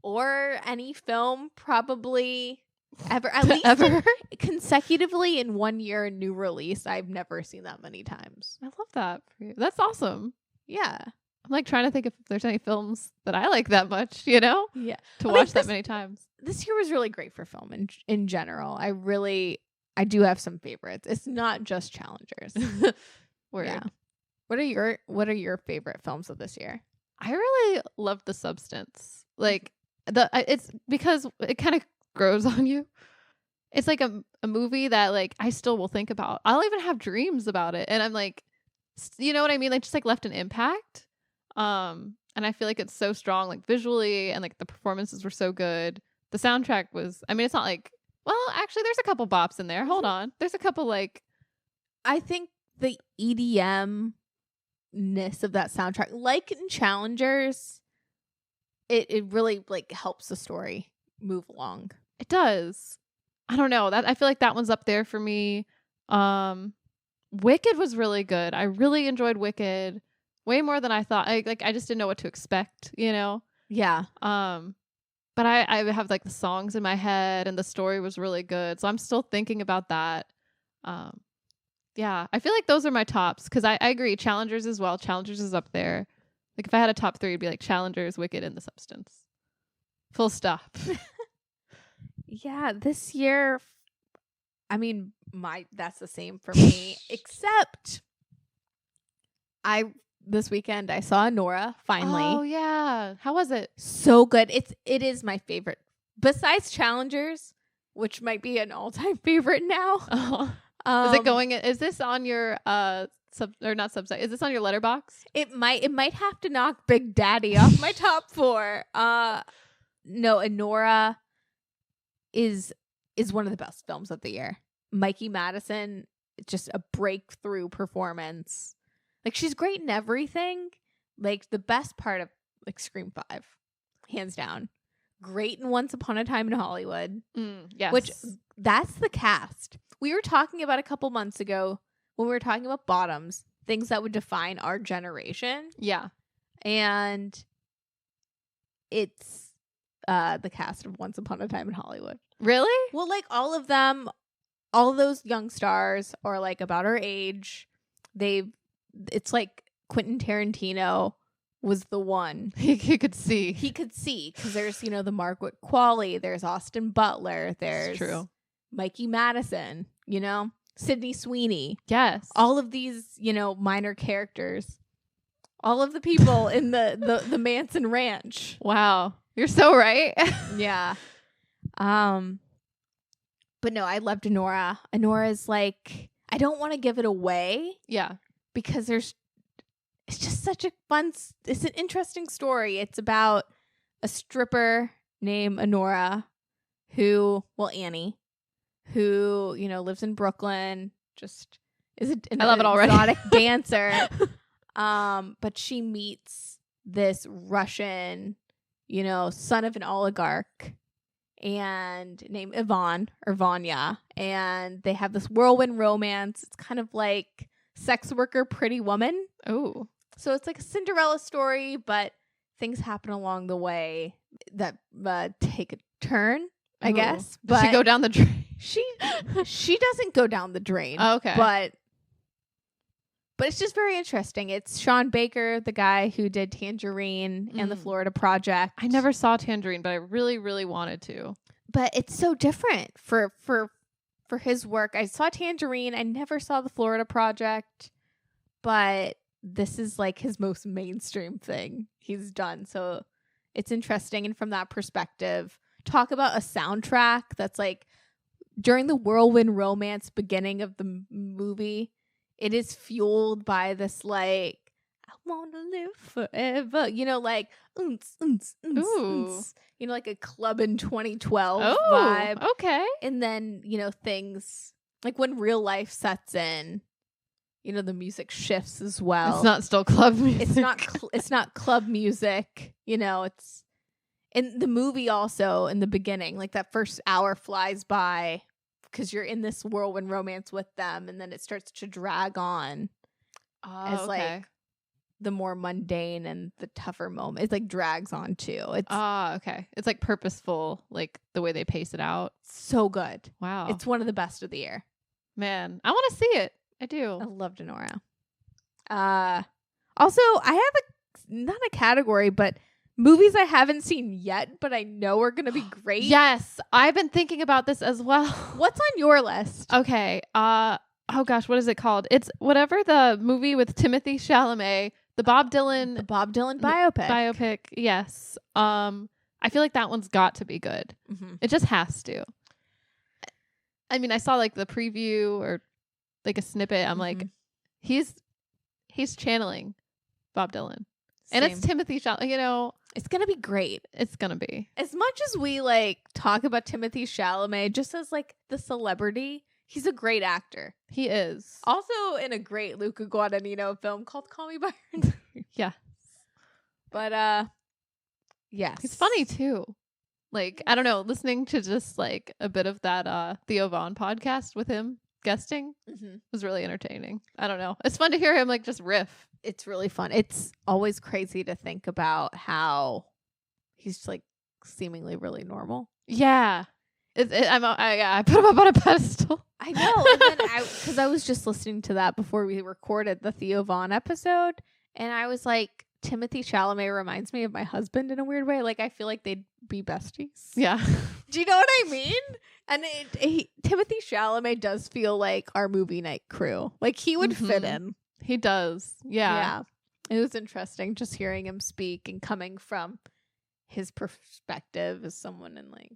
Speaker 1: Or any film probably ever. At least
Speaker 2: ever.
Speaker 1: Consecutively in 1 year, a new release. I've never seen that many times.
Speaker 2: I love that for you. That's awesome.
Speaker 1: Yeah.
Speaker 2: I'm like trying to think if there's any films that I like that much, Yeah. To watch that many times.
Speaker 1: This year was really great for film in general. I do have some favorites. It's not just Challengers.
Speaker 2: Word.
Speaker 1: Yeah. What are your favorite films of this year?
Speaker 2: I really loved The Substance. Like it's because it kind of grows on you. It's like a movie that like I still will think about. I'll even have dreams about it, and I'm like, you know what I mean? Like just like left an impact. And I feel like it's so strong, like visually, and like the performances were so good. The soundtrack was, I mean, it's not like, well, actually, there's a couple bops in there. Hold on, there's a couple like.
Speaker 1: I think the EDM-ness of that soundtrack, like in Challengers, it really like helps the story move along.
Speaker 2: It does. I don't know. That I feel like that one's up there for me. Wicked was really good. I really enjoyed Wicked. Way more than I thought. I just didn't know what to expect,
Speaker 1: Yeah.
Speaker 2: But I have like the songs in my head and the story was really good. So I'm still thinking about that. Yeah. I feel like those are my tops because I agree. Challengers as well. Challengers is up there. Like if I had a top 3, it'd be like Challengers, Wicked, and The Substance. Full stop.
Speaker 1: Yeah. This year, I mean, that's the same for me, except this weekend I saw Nora finally.
Speaker 2: Oh yeah. How was it?
Speaker 1: So good. It is my favorite. Besides Challengers, which might be an all-time favorite now.
Speaker 2: Is it going is this on your not Substack? Is this on your letterbox?
Speaker 1: It might have to knock Big Daddy off my top 4. No, Nora is one of the best films of the year. Mikey Madison, just a breakthrough performance. Like, she's great in everything. Like, the best part of, like, Scream 5, hands down. Great in Once Upon a Time in Hollywood.
Speaker 2: Yes.
Speaker 1: Which, that's the cast. We were talking about a couple months ago when we were talking about bottoms, things that would define our generation.
Speaker 2: Yeah.
Speaker 1: And it's the cast of Once Upon a Time in Hollywood.
Speaker 2: Really?
Speaker 1: Well, like, all of them, all those young stars are, like, about our age. It's like Quentin Tarantino was the one.
Speaker 2: He could see.
Speaker 1: He could see because there's, the Margaret Qualley, there's Austin Butler, there's
Speaker 2: true.
Speaker 1: Mikey Madison, Sydney Sweeney.
Speaker 2: Yes.
Speaker 1: All of these, minor characters. All of the people in the Manson Ranch.
Speaker 2: Wow. You're so right.
Speaker 1: Yeah. But no, I loved Nora. Nora's like, I don't want to give it away.
Speaker 2: Yeah.
Speaker 1: Because it's just such a it's an interesting story. It's about a stripper named Annie, who lives in Brooklyn, just is an
Speaker 2: I love it already.
Speaker 1: Exotic dancer. But she meets this Russian, son of an oligarch and named Ivan or Vanya, and they have this whirlwind romance. It's kind of like Sex Worker, Pretty Woman.
Speaker 2: Oh.
Speaker 1: So it's like a Cinderella story, but things happen along the way that take a turn, I guess.
Speaker 2: Does she go down the drain?
Speaker 1: She doesn't go down the drain.
Speaker 2: Oh, okay.
Speaker 1: But it's just very interesting. It's Sean Baker, the guy who did Tangerine and the Florida Project.
Speaker 2: I never saw Tangerine, but I really, really wanted to.
Speaker 1: But it's so different for his work. I saw Tangerine. I never saw the Florida Project, but this is like his most mainstream thing he's done. So it's interesting. And from that perspective, talk about a soundtrack that's like during the whirlwind romance beginning of the movie, it is fueled by this like want to live forever. You know, like,
Speaker 2: Ooh.
Speaker 1: you know, like a Club in 2012
Speaker 2: Oh,
Speaker 1: vibe.
Speaker 2: okay.
Speaker 1: And then, you know, things like when real life sets in, you know, the music shifts as well.
Speaker 2: It's not still club music.
Speaker 1: It's not club music. You know, it's in the movie also in the beginning, like that first hour flies by because you're in this whirlwind romance with them, and then it starts to drag on as like the more mundane and the tougher moment. It like drags on too. It's
Speaker 2: okay. It's like purposeful, like the way they pace it out.
Speaker 1: so good.
Speaker 2: Wow.
Speaker 1: It's one of the best of the year.
Speaker 2: Man, I want to see it. I do.
Speaker 1: I love Denora. Also, I have not a category, but movies I haven't seen yet, but I know are going to be great.
Speaker 2: Yes, I've been thinking about this as well.
Speaker 1: What's on your list?
Speaker 2: Okay. Oh gosh, what is it called? It's whatever the movie with Timothée Chalamet, the Bob Dylan
Speaker 1: biopic.
Speaker 2: Biopic. Yes. I feel like that one's got to be good.
Speaker 1: Mm-hmm.
Speaker 2: It just has to. I mean, I saw like the preview or like a snippet. I'm like, he's channeling Bob Dylan.
Speaker 1: Same.
Speaker 2: And it's Timothée Chalamet, you know.
Speaker 1: It's going to be great.
Speaker 2: It's going to be.
Speaker 1: As much as we like talk about Timothée Chalamet just as like the celebrity, he's a great actor.
Speaker 2: He is.
Speaker 1: Also in a great Luca Guadagnino film called Call Me By Your Name.
Speaker 2: Yeah.
Speaker 1: But yes.
Speaker 2: He's funny too. Like, I don't know, listening to just like a bit of that Theo Von podcast with him guesting was really entertaining. I don't know. It's fun to hear him like just riff.
Speaker 1: It's really fun. It's always crazy to think about how he's like seemingly really normal.
Speaker 2: Yeah. I put him up on a pedestal.
Speaker 1: I know. And then because I was just listening to that before we recorded the Theo Von episode, and I was like, Timothée Chalamet reminds me of my husband in a weird way. Like, I feel like they'd be besties.
Speaker 2: Yeah.
Speaker 1: Do you know what I mean? And Timothée Chalamet does feel like our movie night crew. Like, he would fit in.
Speaker 2: He does. Yeah.
Speaker 1: It was interesting just hearing him speak and coming from his perspective as someone in like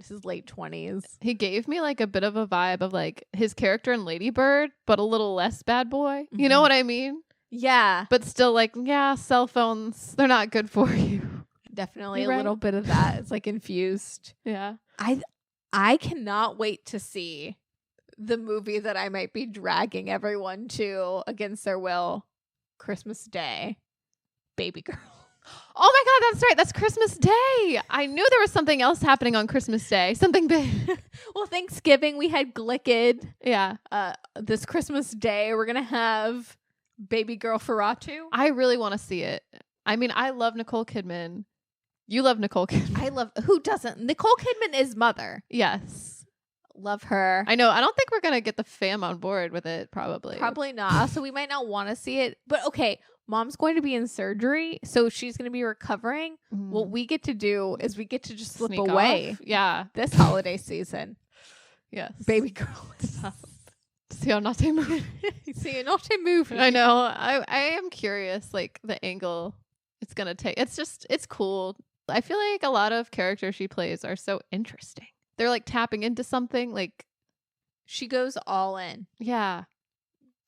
Speaker 1: his late 20s.
Speaker 2: He gave me like a bit of a vibe of like his character in Lady Bird, but a little less bad boy. You know what I mean?
Speaker 1: Yeah.
Speaker 2: But still like, yeah, cell phones, they're not good for you.
Speaker 1: Definitely a little bit of that. It's like infused.
Speaker 2: Yeah.
Speaker 1: I cannot wait to see the movie that I might be dragging everyone to against their will, Christmas Day, Baby Girl.
Speaker 2: Oh my God, that's right. That's Christmas Day. I knew there was something else happening on Christmas Day. Something big.
Speaker 1: Well, Thanksgiving, we had Glicked.
Speaker 2: Yeah.
Speaker 1: This Christmas Day, we're going to have Baby Girl Ferratu.
Speaker 2: I really want to see it. I mean, I love Nicole Kidman. You love Nicole Kidman.
Speaker 1: Who doesn't? Nicole Kidman is Mother.
Speaker 2: Yes.
Speaker 1: Love her.
Speaker 2: I know. I don't think we're going to get the fam on board with it, probably.
Speaker 1: Probably not. So we might not want to see it. But okay, Mom's going to be in surgery, so she's going to be recovering. What we get to do is we get to just slip away.
Speaker 2: Off. Yeah.
Speaker 1: This holiday season.
Speaker 2: Yes.
Speaker 1: Baby Girl.
Speaker 2: See a naughty movie.
Speaker 1: See a naughty movie.
Speaker 2: I know. I am curious, like, the angle it's going to take. It's cool. I feel like a lot of characters she plays are so interesting. They're like tapping into something. Like,
Speaker 1: she goes all in.
Speaker 2: Yeah.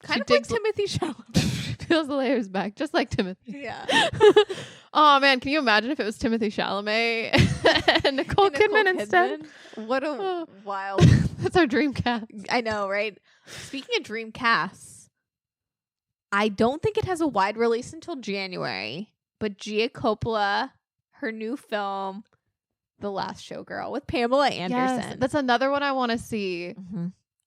Speaker 1: Kind of like Timothée Chalamet.
Speaker 2: Peels the layers back, just like Timothée.
Speaker 1: Yeah.
Speaker 2: Oh man, can you imagine if it was Timothée Chalamet and Nicole Kidman instead?
Speaker 1: What a wild.
Speaker 2: That's our dream cast.
Speaker 1: I know, right? Speaking of dream casts, I don't think it has a wide release until January, but Gia Coppola, her new film, The Last Showgirl with Pamela Anderson.
Speaker 2: Yes, that's another one I want to see.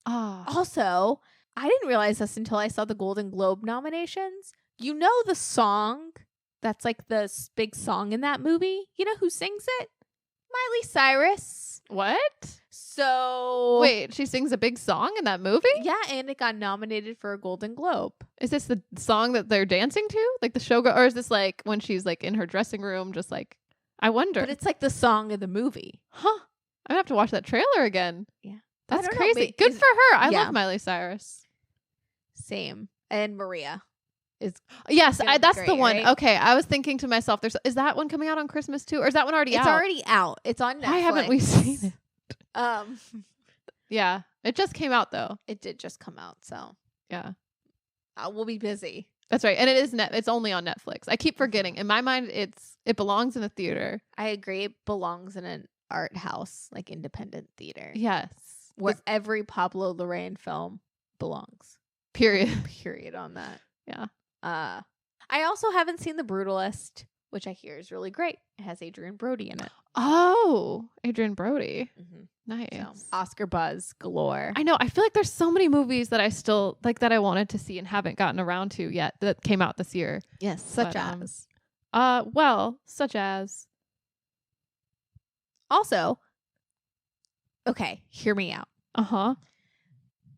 Speaker 1: Also, I didn't realize this until I saw the Golden Globe nominations. You know the song that's like the big song in that movie? You know who sings it? Miley Cyrus.
Speaker 2: What?
Speaker 1: So
Speaker 2: wait, she sings a big song in that movie?
Speaker 1: Yeah, and it got nominated for a Golden Globe.
Speaker 2: Is this the song that they're dancing to? Like the showgirl? Or is this like when she's like in her dressing room just like, I wonder.
Speaker 1: But it's like the song of the movie.
Speaker 2: Huh. I'm gonna have to watch that trailer again.
Speaker 1: Yeah.
Speaker 2: That's crazy. Good for her. I love Miley Cyrus.
Speaker 1: Same. And Maria is
Speaker 2: yes, that's
Speaker 1: great,
Speaker 2: the one.
Speaker 1: right?
Speaker 2: Okay, I was thinking to myself, is that one coming out on Christmas too, or is that one already out?
Speaker 1: It's already out. It's on Netflix.
Speaker 2: Why haven't we seen it? Yeah, it just came out though.
Speaker 1: It did just come out, so
Speaker 2: yeah,
Speaker 1: we'll be busy.
Speaker 2: That's right. And it is it's only on Netflix. I keep forgetting. In my mind, it belongs in a theater.
Speaker 1: I agree. It belongs in an art house, like independent theater.
Speaker 2: Yes.
Speaker 1: Where every Pablo Larraín film belongs.
Speaker 2: Period.
Speaker 1: Period on that.
Speaker 2: Yeah.
Speaker 1: I also haven't seen The Brutalist, which I hear is really great. It has Adrian Brody in it.
Speaker 2: Oh, Adrian Brody.
Speaker 1: Mm-hmm.
Speaker 2: Nice.
Speaker 1: So, Oscar buzz galore.
Speaker 2: I know. I feel like there's so many movies that I still like that I wanted to see and haven't gotten around to yet that came out this year.
Speaker 1: Yes, such as.
Speaker 2: Such as.
Speaker 1: Also, okay, hear me out.
Speaker 2: Uh-huh.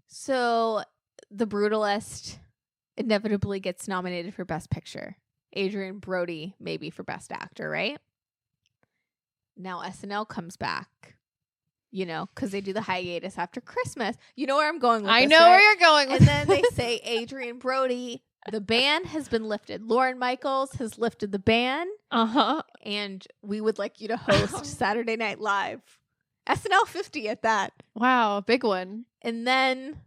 Speaker 1: So, The Brutalist inevitably gets nominated for Best Picture. Adrian Brody maybe for Best Actor, right? Now SNL comes back, you know, because they do the hiatus after Christmas. You know where I'm going with this,
Speaker 2: I know
Speaker 1: right?
Speaker 2: where you're going with
Speaker 1: And then they say Adrian Brody, the ban has been lifted. Lorne Michaels has lifted the ban.
Speaker 2: Uh-huh.
Speaker 1: And we would like you to host Saturday Night Live. SNL 50 at that.
Speaker 2: Wow, big one.
Speaker 1: And then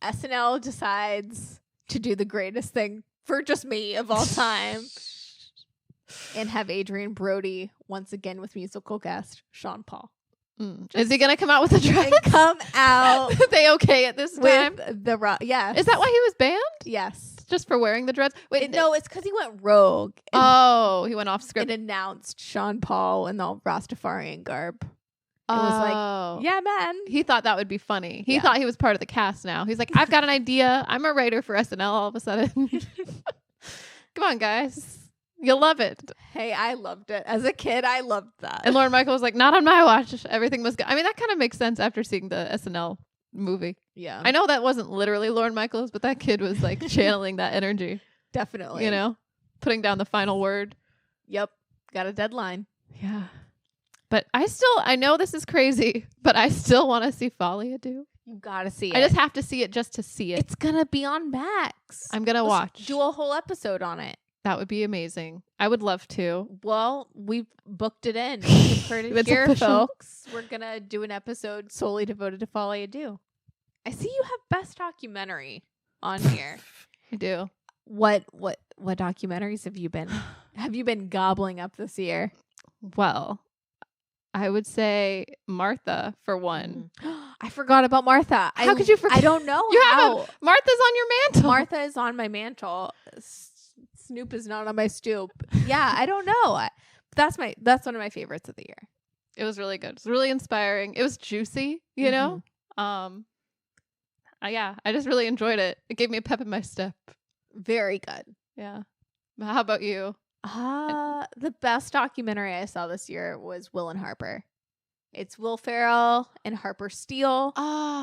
Speaker 1: SNL decides to do the greatest thing for just me of all time and have Adrian Brody once again with musical guest Sean Paul.
Speaker 2: Is he gonna come out with a dress?
Speaker 1: And come out
Speaker 2: they okay at this time?
Speaker 1: with the yeah.
Speaker 2: Is that why he was banned?
Speaker 1: Yes.
Speaker 2: Just for wearing the dress? Wait,
Speaker 1: No, it's because he went rogue.
Speaker 2: Oh, he went off script.
Speaker 1: And announced Sean Paul in the Rastafarian garb. It was like, yeah, man.
Speaker 2: He thought that would be funny. He
Speaker 1: Yeah.
Speaker 2: thought he was part of the cast now. He's like, I've got an idea. I'm a writer for SNL all of a sudden. Come on, guys. You'll love it.
Speaker 1: Hey, I loved it. As a kid, I loved that.
Speaker 2: And Lorne Michaels was like, not on my watch. Everything was good. I mean, that kind of makes sense after seeing the SNL movie.
Speaker 1: Yeah.
Speaker 2: I know that wasn't literally Lorne Michaels, but that kid was like channeling that energy.
Speaker 1: Definitely.
Speaker 2: You know, putting down the final word.
Speaker 1: Yep. Got a deadline.
Speaker 2: Yeah. But I know this is crazy, but I still want to see Folly Ado.
Speaker 1: You gotta see it.
Speaker 2: I just have to see it just to see it.
Speaker 1: It's gonna be on Max.
Speaker 2: I'm going to watch.
Speaker 1: Do a whole episode on it.
Speaker 2: That would be amazing. I would love to.
Speaker 1: Well, we've booked it in. You've heard it
Speaker 2: It's
Speaker 1: here,
Speaker 2: official.
Speaker 1: folks. We're gonna do an episode solely devoted to Folly Ado. I see you have Best Documentary on here.
Speaker 2: I do.
Speaker 1: What documentaries have you been gobbling up this year?
Speaker 2: Well, I would say Martha for one.
Speaker 1: I forgot about Martha.
Speaker 2: How could you forget?
Speaker 1: I don't know.
Speaker 2: You
Speaker 1: how.
Speaker 2: have Martha's on your mantle.
Speaker 1: Martha is on my mantle. Snoop is not on my stoop. Yeah, I don't know. That's one of my favorites of the year.
Speaker 2: It was really good. It was really inspiring. It was juicy, you know? Yeah, I just really enjoyed it. It gave me a pep in my step.
Speaker 1: Very good.
Speaker 2: Yeah. How about you?
Speaker 1: The best documentary I saw this year was Will and Harper. It's Will Ferrell and Harper Steele,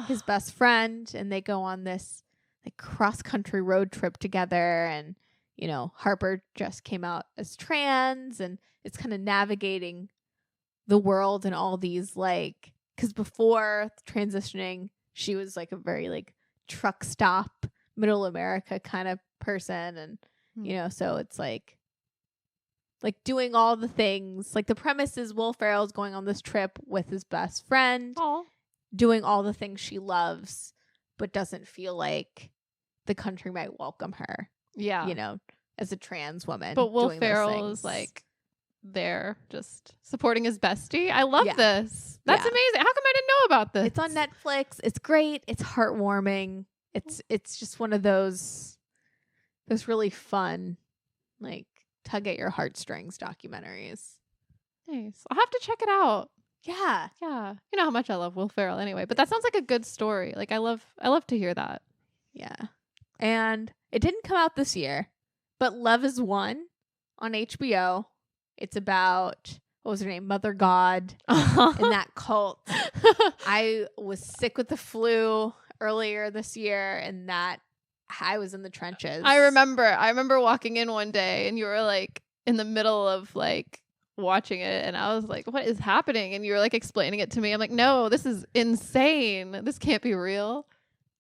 Speaker 1: his best friend, and they go on this like cross-country road trip together. And you know, Harper just came out as trans, and it's kind of navigating the world and all these like, because before transitioning, she was like a very like truck stop, middle America kind of person, and you know, so it's like doing all the things. Like the premise is Will Ferrell's going on this trip with his best friend, doing all the things she loves, but doesn't feel like the country might welcome her.
Speaker 2: Yeah.
Speaker 1: You know, as a trans woman.
Speaker 2: But Will
Speaker 1: doing those
Speaker 2: Ferrell is
Speaker 1: things.
Speaker 2: like there just supporting his bestie. I love
Speaker 1: Yeah.
Speaker 2: this. That's
Speaker 1: Yeah.
Speaker 2: amazing. How come I didn't know about this?
Speaker 1: It's on Netflix. It's great. It's heartwarming. It's just one of those really fun, like tug at your heartstrings documentaries.
Speaker 2: Nice. I'll have to check it out.
Speaker 1: Yeah.
Speaker 2: Yeah. You know how much I love Will Ferrell anyway, but that sounds like a good story. Like I love to hear that.
Speaker 1: Yeah. And it didn't come out this year, but Love is One on HBO. It's about, what was her name? Mother God and that cult. I was sick with the flu earlier this year, and that I was in the trenches.
Speaker 2: I remember walking in one day and you were like in the middle of like watching it, and I was like, what is happening? And you were like explaining it to me. I'm like, no, this is insane. This can't be real.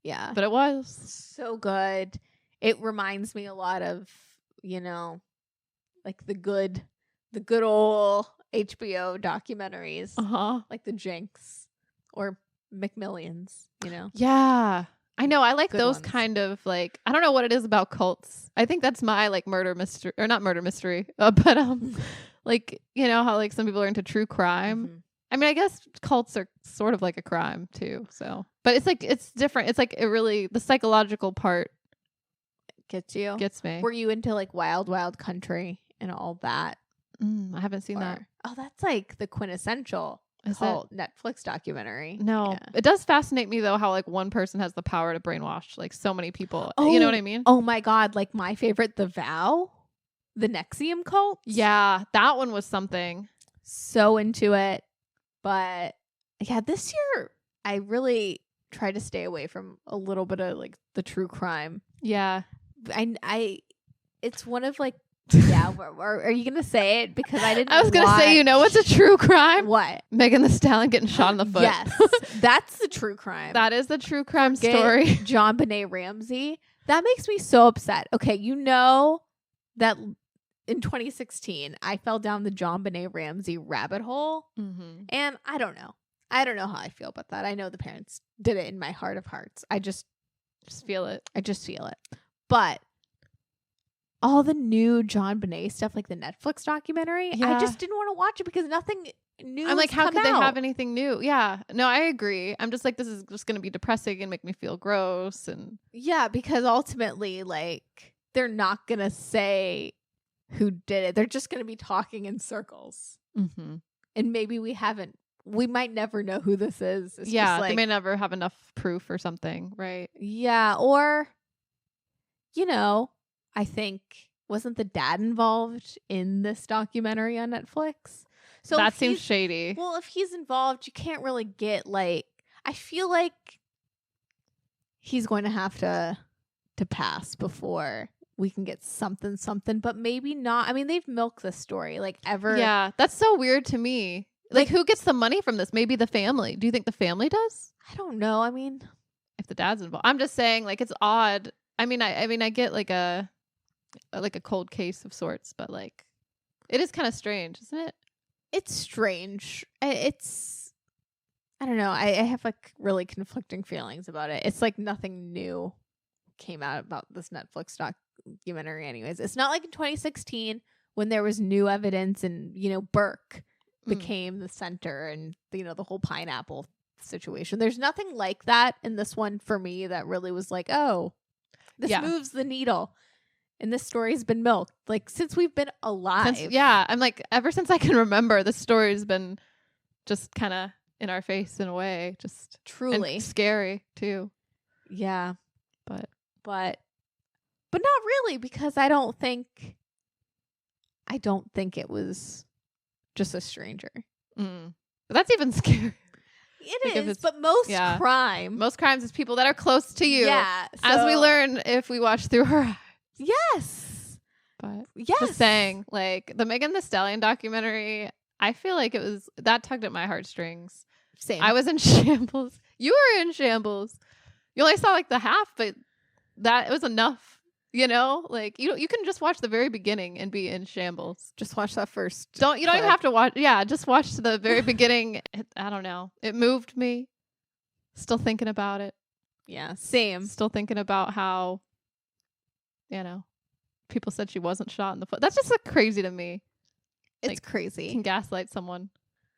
Speaker 1: Yeah.
Speaker 2: But it was.
Speaker 1: So good. It reminds me a lot of, you know, like the good old HBO documentaries.
Speaker 2: Uh-huh.
Speaker 1: Like The Jinx or McMillions, you know?
Speaker 2: Yeah. I know. I like
Speaker 1: Good
Speaker 2: those
Speaker 1: ones.
Speaker 2: kind of like, I don't know what it is about cults. I think that's my like murder mystery, or not murder mystery, but like, you know how like some people are into true crime.
Speaker 1: Mhm.
Speaker 2: I mean, I guess cults are sort of like a crime too. So, but it's like, it's different. It's like, it really, the psychological part
Speaker 1: Gets you.
Speaker 2: gets me.
Speaker 1: Were you into like Wild Wild Country and all that?
Speaker 2: I haven't seen that.
Speaker 1: Oh, that's like the quintessential
Speaker 2: Is
Speaker 1: cult Netflix documentary.
Speaker 2: No,
Speaker 1: Yeah.
Speaker 2: it does fascinate me though how like one person has the power to brainwash like so many people. You know what I mean?
Speaker 1: Oh my God. Like my favorite, The Vow, the Nexium cult.
Speaker 2: Yeah, that one was something.
Speaker 1: So into it. But yeah, this year I really tried to stay away from a little bit of like the true crime.
Speaker 2: Yeah.
Speaker 1: It's one of like, yeah, are you going to say it? Because I didn't
Speaker 2: I was going to say, you know, what's a true crime?
Speaker 1: What?
Speaker 2: Megan Thee Stallion getting shot in the foot.
Speaker 1: Yes, that's the true crime.
Speaker 2: That is the true crime
Speaker 1: Get
Speaker 2: story.
Speaker 1: Jon Benet Ramsey. That makes me so upset. Okay, you know that in 2016, I fell down the Jon Benet Ramsey rabbit hole.
Speaker 2: Mm-hmm.
Speaker 1: And I don't know. I don't know how I feel about that. I know the parents did it in my heart of hearts. I just
Speaker 2: feel it.
Speaker 1: I just feel it. But all the new Jon Benet stuff, like the Netflix documentary,
Speaker 2: Yeah.
Speaker 1: I just didn't want to watch it because nothing new.
Speaker 2: I'm like, how could they
Speaker 1: out.
Speaker 2: have anything new? Yeah. No, I agree. I'm just like, this is just going to be depressing and make me feel gross. And
Speaker 1: Yeah, because ultimately, like, they're not going to say who did it. They're just going to be talking in circles.
Speaker 2: mm-hmm.
Speaker 1: And maybe we might never know who this is. It's
Speaker 2: Yeah,
Speaker 1: just like,
Speaker 2: they may never have enough proof or something, right?
Speaker 1: yeah, or, you know, I think, wasn't the dad involved in this documentary on Netflix? So
Speaker 2: that
Speaker 1: if
Speaker 2: seems
Speaker 1: he's-
Speaker 2: shady.
Speaker 1: Well, if he's involved, you can't really get like, I feel like he's going to have to pass before we can get something, but maybe not. I mean, they've milked this story like ever.
Speaker 2: Yeah, that's so weird to me. Like, who gets the money from this? Maybe the family. Do you think the family does?
Speaker 1: I don't know. I mean,
Speaker 2: If the dad's involved, I'm just saying, like, it's odd. I mean, I get like a cold case of sorts, but like, it is kind of strange, isn't it?
Speaker 1: it's strange. I don't know. I have like really conflicting feelings about it. It's like nothing new came out about this Netflix documentary anyways. It's not like in 2016 when there was new evidence and, you know, Burke became the center and, you know, the whole pineapple situation. There's nothing like that in this one for me that really was like, oh, this moves the needle. And this story's been milked like since we've been alive.
Speaker 2: I'm like, ever since I can remember, this story's been just kind of in our face in a way, just
Speaker 1: Truly
Speaker 2: and scary too.
Speaker 1: Yeah.
Speaker 2: But
Speaker 1: not really, because I don't think it was just a stranger.
Speaker 2: but that's even scary.
Speaker 1: It
Speaker 2: Like
Speaker 1: is, but most crime.
Speaker 2: Most crimes is people that are close to you.
Speaker 1: Yeah.
Speaker 2: As we learn if we watch through her eyes.
Speaker 1: Yes.
Speaker 2: But
Speaker 1: yes.
Speaker 2: just saying, like the Megan Thee Stallion documentary, I feel like that tugged at my heartstrings.
Speaker 1: Same.
Speaker 2: I was in shambles. You were in shambles. You only saw like the half, but that it was enough. You know, like you can just watch the very beginning and be in shambles.
Speaker 1: Just watch that first.
Speaker 2: You don't even have to watch. Yeah, just watch the very beginning. I don't know. It moved me. Still thinking about it.
Speaker 1: Yeah, same.
Speaker 2: Still thinking about how, you know, people said she wasn't shot in the foot. That's just like crazy to me.
Speaker 1: It's
Speaker 2: Like,
Speaker 1: crazy.
Speaker 2: Can gaslight someone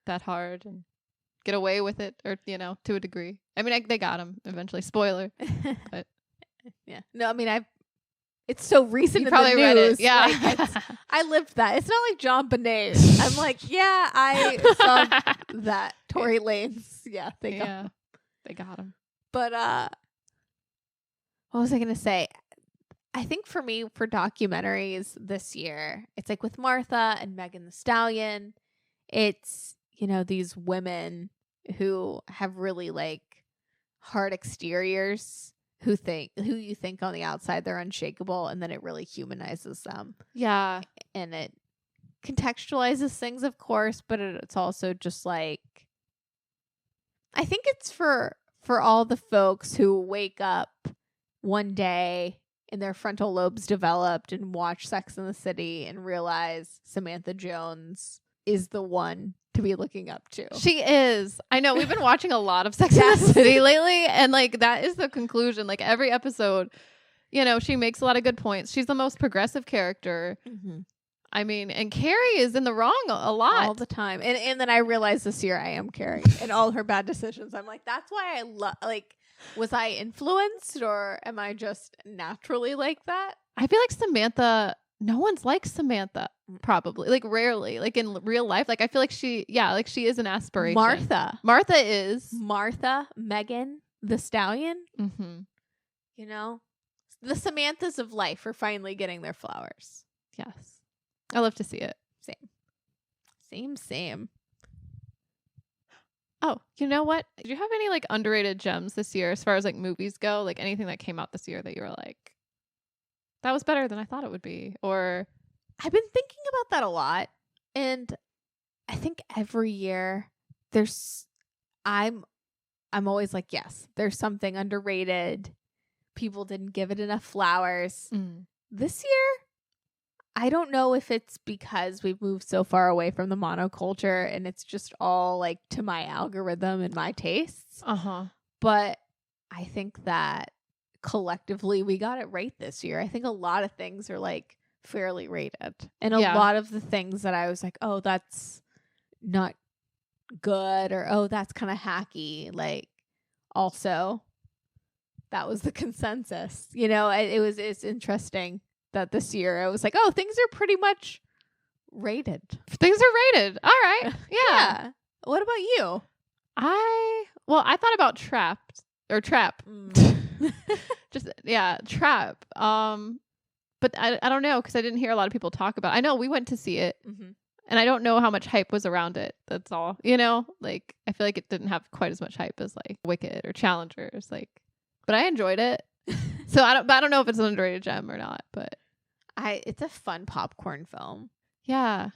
Speaker 2: that hard and get away with it, or you know, to a degree. I mean, they got him eventually. Spoiler, but
Speaker 1: yeah. No, I mean, it's so recent.
Speaker 2: You
Speaker 1: in
Speaker 2: probably
Speaker 1: the
Speaker 2: read
Speaker 1: news.
Speaker 2: it. Yeah,
Speaker 1: Like, I lived that. It's not like Jon Benet. I'm like, yeah, I saw that. Tory Lanez. Yeah, they got him.
Speaker 2: They got him.
Speaker 1: But what was I gonna say? I think for me, for documentaries this year, it's like with Martha and Megan Thee Stallion. It's, you know, these women who have really like hard exteriors, who you think on the outside they're unshakable, and then it really humanizes them.
Speaker 2: Yeah.
Speaker 1: And it contextualizes things, of course, but it's also just like, I think it's for all the folks who wake up one day and their frontal lobes developed and watch Sex and the City and realize Samantha Jones is the one to be looking up to.
Speaker 2: She is. I know. We've been watching a lot of Sex and the City lately, and like that is the conclusion. Like every episode, she makes a lot of good points. She's the most progressive character.
Speaker 1: Mm-hmm.
Speaker 2: I mean, and Carrie is in the wrong a lot.
Speaker 1: All the time. And then I realized this year I am Carrie and all her bad decisions. I'm like, that's why I was I influenced or am I just naturally like that?
Speaker 2: I feel like Samantha, no one's like Samantha, probably. Like rarely. Like in real life. Like I feel like she is an aspiration. Martha is.
Speaker 1: Martha, Megan, the Stallion.
Speaker 2: Mm-hmm.
Speaker 1: The Samanthas of life are finally getting their flowers.
Speaker 2: Yes. I love to see it.
Speaker 1: Same.
Speaker 2: Oh, you know what? Did you have any like underrated gems this year as far as like movies go? Like anything that came out this year that you were like, that was better than I thought it would be? Or
Speaker 1: I've been thinking about that a lot. And I think every year I'm always like, yes, there's something underrated. People didn't give it enough flowers. This year, I don't know if it's because we've moved so far away from the monoculture and it's just all like to my algorithm and my tastes. But I think that collectively we got it right this year. I think a lot of things are like fairly rated. And a lot of the things that I was like, oh, that's not good or oh, that's kind of hacky. Like also that was the consensus. It's interesting that this year I was like, oh, things are pretty much rated.
Speaker 2: Things are rated. All right. Yeah.
Speaker 1: What about you?
Speaker 2: I thought about Trap. Just Trap. But I don't know because I didn't hear a lot of people talk about it. I know we went to see it and I don't know how much hype was around it. That's all. Like I feel like it didn't have quite as much hype as like Wicked or Challengers. Like, but I enjoyed it. So I don't know if it's an underrated gem or not, but
Speaker 1: it's a fun popcorn film.
Speaker 2: Yeah.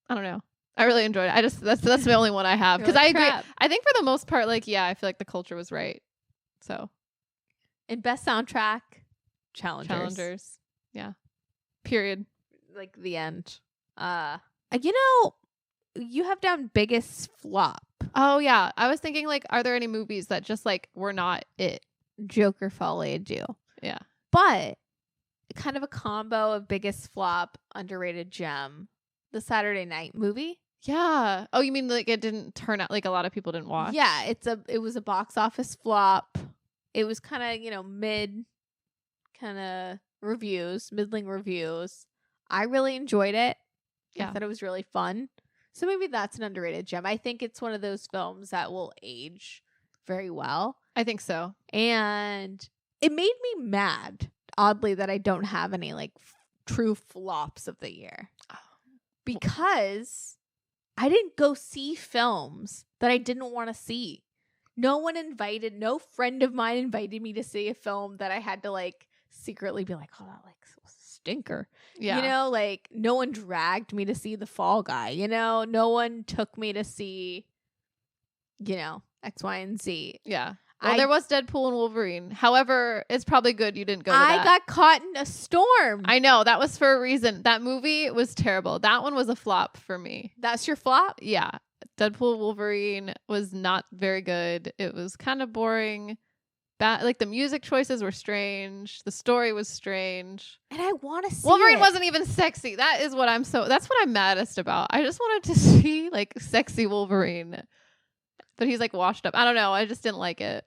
Speaker 2: I don't know. I really enjoyed it. That's the only one I have because I agree. I think for the most part, like, yeah, I feel like the culture was right. So,
Speaker 1: and best soundtrack, Challengers.
Speaker 2: Yeah. Period.
Speaker 1: Like the end. You have down biggest flop.
Speaker 2: Oh yeah. I was thinking like, are there any movies that just like were not it?
Speaker 1: Joker Folie à Deux.
Speaker 2: Yeah.
Speaker 1: But kind of a combo of biggest flop, underrated gem, the Saturday Night Movie.
Speaker 2: Yeah. Oh, you mean like it didn't turn out like a lot of people didn't watch?
Speaker 1: Yeah, it was a box office flop. It was kind of, mid kind of middling reviews. I really enjoyed it.
Speaker 2: Yeah.
Speaker 1: I thought it was really fun. So maybe that's an underrated gem. I think it's one of those films that will age very well.
Speaker 2: I think so.
Speaker 1: And it made me mad, oddly, that I don't have any like true flops of the year. Because I didn't go see films that I didn't want to see. No friend of mine invited me to see a film that I had to like secretly be like, oh, that like was a stinker.
Speaker 2: Yeah.
Speaker 1: Like no one dragged me to see The Fall Guy. No one took me to see, X, Y, and Z.
Speaker 2: Yeah. Well, there was Deadpool and Wolverine. However, it's probably good you didn't go to that.
Speaker 1: I got caught in a storm.
Speaker 2: I know. That was for a reason. That movie was terrible. That one was a flop for me.
Speaker 1: That's your flop?
Speaker 2: Yeah. Deadpool Wolverine was not very good. It was kind of boring. Like the music choices were strange. The story was strange.
Speaker 1: And I want to see
Speaker 2: Wolverine wasn't even sexy. That's what I'm maddest about. I just wanted to see like sexy Wolverine. But he's like washed up. I don't know. I just didn't like it.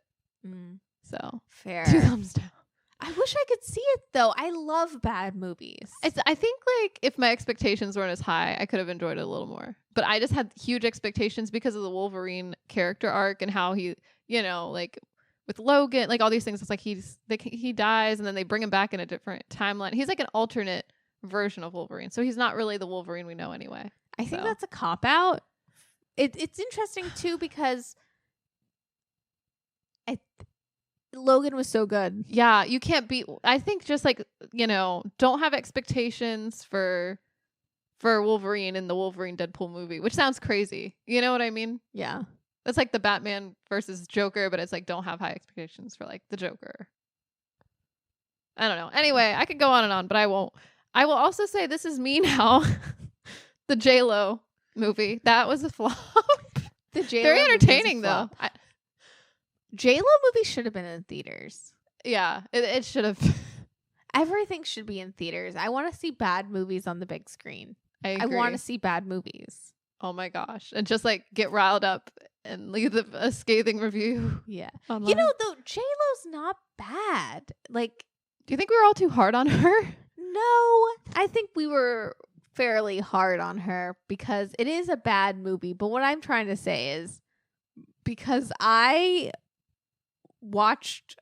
Speaker 2: So
Speaker 1: fair.
Speaker 2: 2 thumbs down.
Speaker 1: I wish I could see it though. I love bad movies.
Speaker 2: I think like if my expectations weren't as high, I could have enjoyed it a little more. But I just had huge expectations because of the Wolverine character arc and how he, like with Logan, like all these things. It's like he dies and then they bring him back in a different timeline. He's like an alternate version of Wolverine, so he's not really the Wolverine we know anyway.
Speaker 1: I think that's a cop out. It's interesting too because Logan was so good.
Speaker 2: Yeah, you can't beat. I think just like don't have expectations for Wolverine in the Wolverine Deadpool movie, which sounds crazy. You know what I mean?
Speaker 1: Yeah,
Speaker 2: it's like the Batman versus Joker, but it's like don't have high expectations for like the Joker. I don't know. Anyway, I could go on and on, but I won't. I will also say this is me now. The J-Lo movie. That was a flop.
Speaker 1: The J-Lo
Speaker 2: Very
Speaker 1: movie was a
Speaker 2: entertaining though.
Speaker 1: flop. J-Lo movie should have been in theaters.
Speaker 2: Yeah, it should have.
Speaker 1: Everything should be in theaters. I want to see bad movies on the big screen.
Speaker 2: I
Speaker 1: want to see bad movies.
Speaker 2: Oh my gosh. And just like get riled up and leave a scathing review.
Speaker 1: Yeah.
Speaker 2: Online.
Speaker 1: You know, though, J-Lo's not bad. Like,
Speaker 2: do you think we were all too hard on her?
Speaker 1: no, I think we were fairly hard on her because it is a bad movie. But what I'm trying to say is because I watched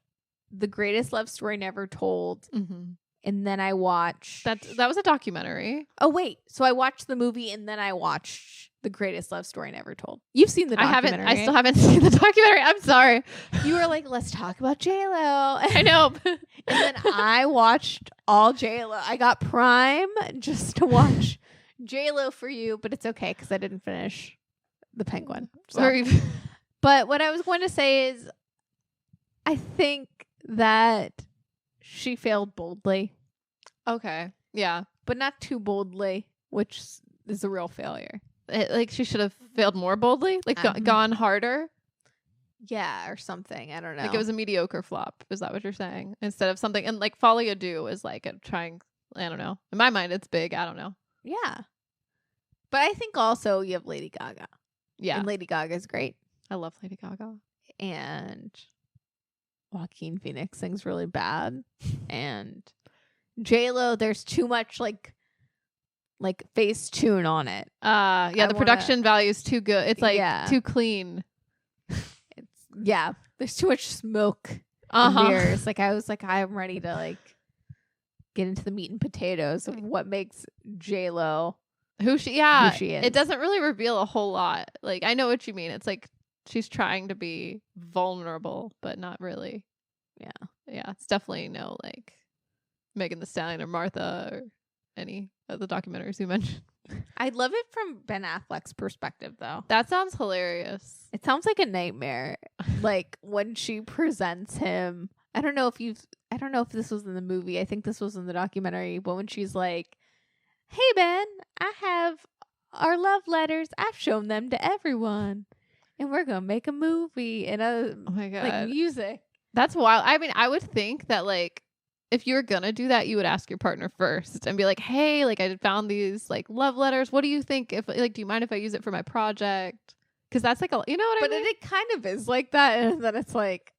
Speaker 1: The Greatest Love Story Never Told, and then I watched
Speaker 2: that was a documentary.
Speaker 1: Oh wait, so I watched the movie and then I watched The Greatest Love Story Never Told. You've seen the documentary.
Speaker 2: I still haven't seen the documentary. I'm sorry.
Speaker 1: You were like, let's talk about J-Lo.
Speaker 2: I know.
Speaker 1: And then I watched all J-Lo. I got Prime just to watch J-Lo for you, but it's okay because I didn't finish The Penguin. So. But what I was going to say is I think that she failed boldly.
Speaker 2: Okay. Yeah.
Speaker 1: But not too boldly, which is a real failure.
Speaker 2: Like she should have failed more boldly? Like gone harder?
Speaker 1: Yeah, or something. I don't know.
Speaker 2: Like it was a mediocre flop. Is that what you're saying? Instead of something. And like Folie à Deux is like trying. I don't know. In my mind, it's big. I don't know.
Speaker 1: Yeah. But I think also you have Lady Gaga.
Speaker 2: Yeah.
Speaker 1: And Lady Gaga's great.
Speaker 2: I love Lady Gaga.
Speaker 1: And Joaquin Phoenix sings really bad. And J-Lo, there's too much like Facetune on it.
Speaker 2: Yeah, the production value is too good. It's like too clean.
Speaker 1: There's too much smoke in mirrors. Like I was like, I'm ready to like get into the meat and potatoes of what makes J-Lo who she is.
Speaker 2: It doesn't really reveal a whole lot. Like I know what you mean. It's like she's trying to be vulnerable, but not really. Yeah. It's definitely no like Megan Thee Stallion or Martha or any of the documentaries you mentioned.
Speaker 1: I love it from Ben Affleck's perspective, though.
Speaker 2: That sounds hilarious.
Speaker 1: It sounds like a nightmare. Like when she presents him. I don't know if this was in the movie. I think this was in the documentary. But when she's like, "Hey Ben, I have our love letters. I've shown them to everyone, and we're gonna make a movie and
Speaker 2: oh my god,
Speaker 1: like music."
Speaker 2: That's wild. I mean, I would think that like if you were gonna do that, you would ask your partner first and be like, "Hey, like I found these like love letters. What do you think? If like, do you mind if I use it for my project?" Because that's like you know what I mean. But
Speaker 1: it kind of is like that, and then it's like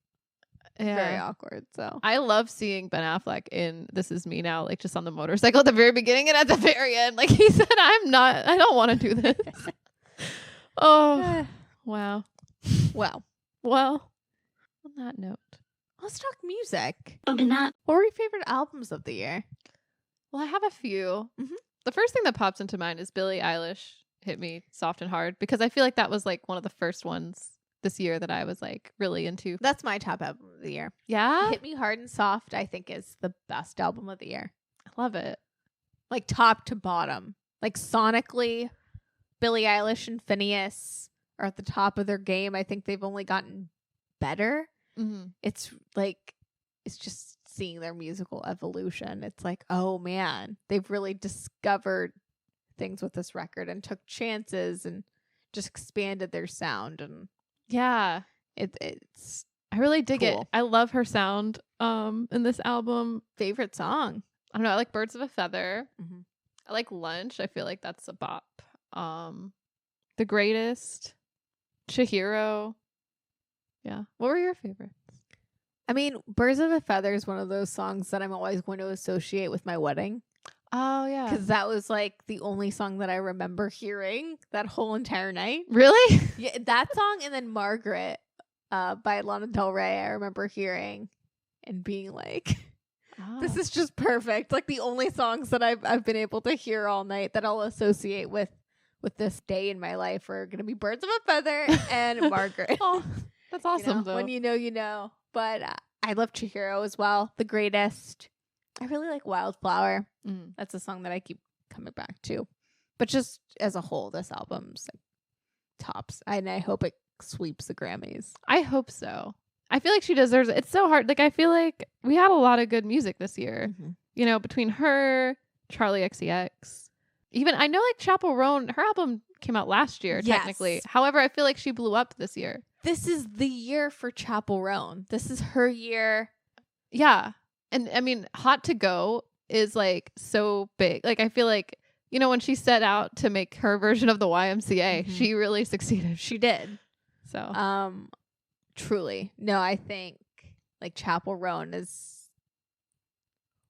Speaker 1: very awkward. So
Speaker 2: I love seeing Ben Affleck in This Is Me Now, like just on the motorcycle at the very beginning and at the very end. Like he said, I don't want to do this. Oh, wow.
Speaker 1: Well,
Speaker 2: on that note.
Speaker 1: Let's talk music. What were your favorite albums of the year?
Speaker 2: Well, I have a few. The first thing that pops into mind is Billie Eilish Hit Me Soft and Hard, because I feel like that was like one of the first ones this year that I was like really into.
Speaker 1: That's my top album of the year.
Speaker 2: Yeah?
Speaker 1: Hit Me Hard and Soft, I think, is the best album of the year.
Speaker 2: I love it.
Speaker 1: Like top to bottom. Like sonically, Billie Eilish and Phineas are at the top of their game. I think they've only gotten better. It's just seeing their musical evolution. It's like, oh man, they've really discovered things with this record and took chances and just expanded their sound. And
Speaker 2: yeah,
Speaker 1: it's
Speaker 2: I really dig it. I love her sound in this album.
Speaker 1: Favorite song?
Speaker 2: I don't know. I like Birds of a Feather. I like Lunch. I feel like that's a bop. The Greatest, Chihiro. Yeah. What were your favorites?
Speaker 1: I mean, Birds of a Feather is one of those songs that I'm always going to associate with my wedding.
Speaker 2: Oh, yeah.
Speaker 1: Because that was like the only song that I remember hearing that whole entire night.
Speaker 2: Really?
Speaker 1: Yeah, that song and then Margaret by Lana Del Rey I remember hearing and being like, this is just perfect. Like the only songs that I've been able to hear all night that I'll associate with this day in my life are going to be Birds of a Feather and Margaret.
Speaker 2: Oh, that's awesome, though.
Speaker 1: When you know, you know. But I love Chihiro as well. The Greatest. I really like Wildflower. That's a song that I keep coming back to. But just as a whole, this album's like tops. And I hope it sweeps the Grammys.
Speaker 2: I hope so. I feel like she deserves it. It's so hard. Like, I feel like we had a lot of good music this year. You know, between her, Charlie XCX. Even, I know like Chappell Roan, her album came out last year,
Speaker 1: Yes.
Speaker 2: technically. However, I feel like she blew up this year.
Speaker 1: This is the year for Chappell Roan. This is her year.
Speaker 2: Yeah. And I mean, Hot to Go is like so big. Like, I feel like, you know, when she set out to make her version of the YMCA, she really succeeded.
Speaker 1: She did.
Speaker 2: So,
Speaker 1: truly. No, I think like Chappell Roan is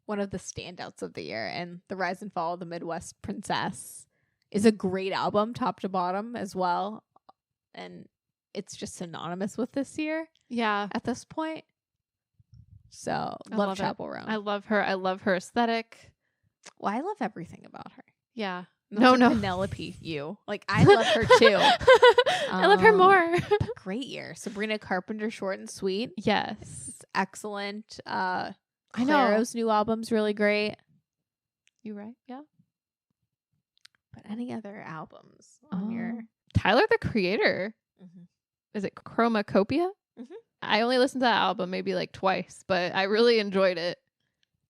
Speaker 1: one of the standouts of the year, and The Rise and Fall of the Midwest Princess is a great album, top to bottom as well. And it's just synonymous with this year.
Speaker 2: Yeah.
Speaker 1: At this point. So
Speaker 2: I
Speaker 1: love
Speaker 2: love
Speaker 1: Chappell Roan.
Speaker 2: I love her. I love her aesthetic.
Speaker 1: Well, I love everything about her.
Speaker 2: Yeah.
Speaker 1: Not no. Penelope, you. Like, I love her too.
Speaker 2: I love her more.
Speaker 1: Great year. Sabrina Carpenter, Short and Sweet.
Speaker 2: Yes.
Speaker 1: It's excellent.
Speaker 2: I know.
Speaker 1: Claro's new album's really great.
Speaker 2: You right? Yeah.
Speaker 1: But any other albums on your...
Speaker 2: Tyler, the Creator. Is it Chromacopia? I only listened to that album maybe like twice, but I really enjoyed it.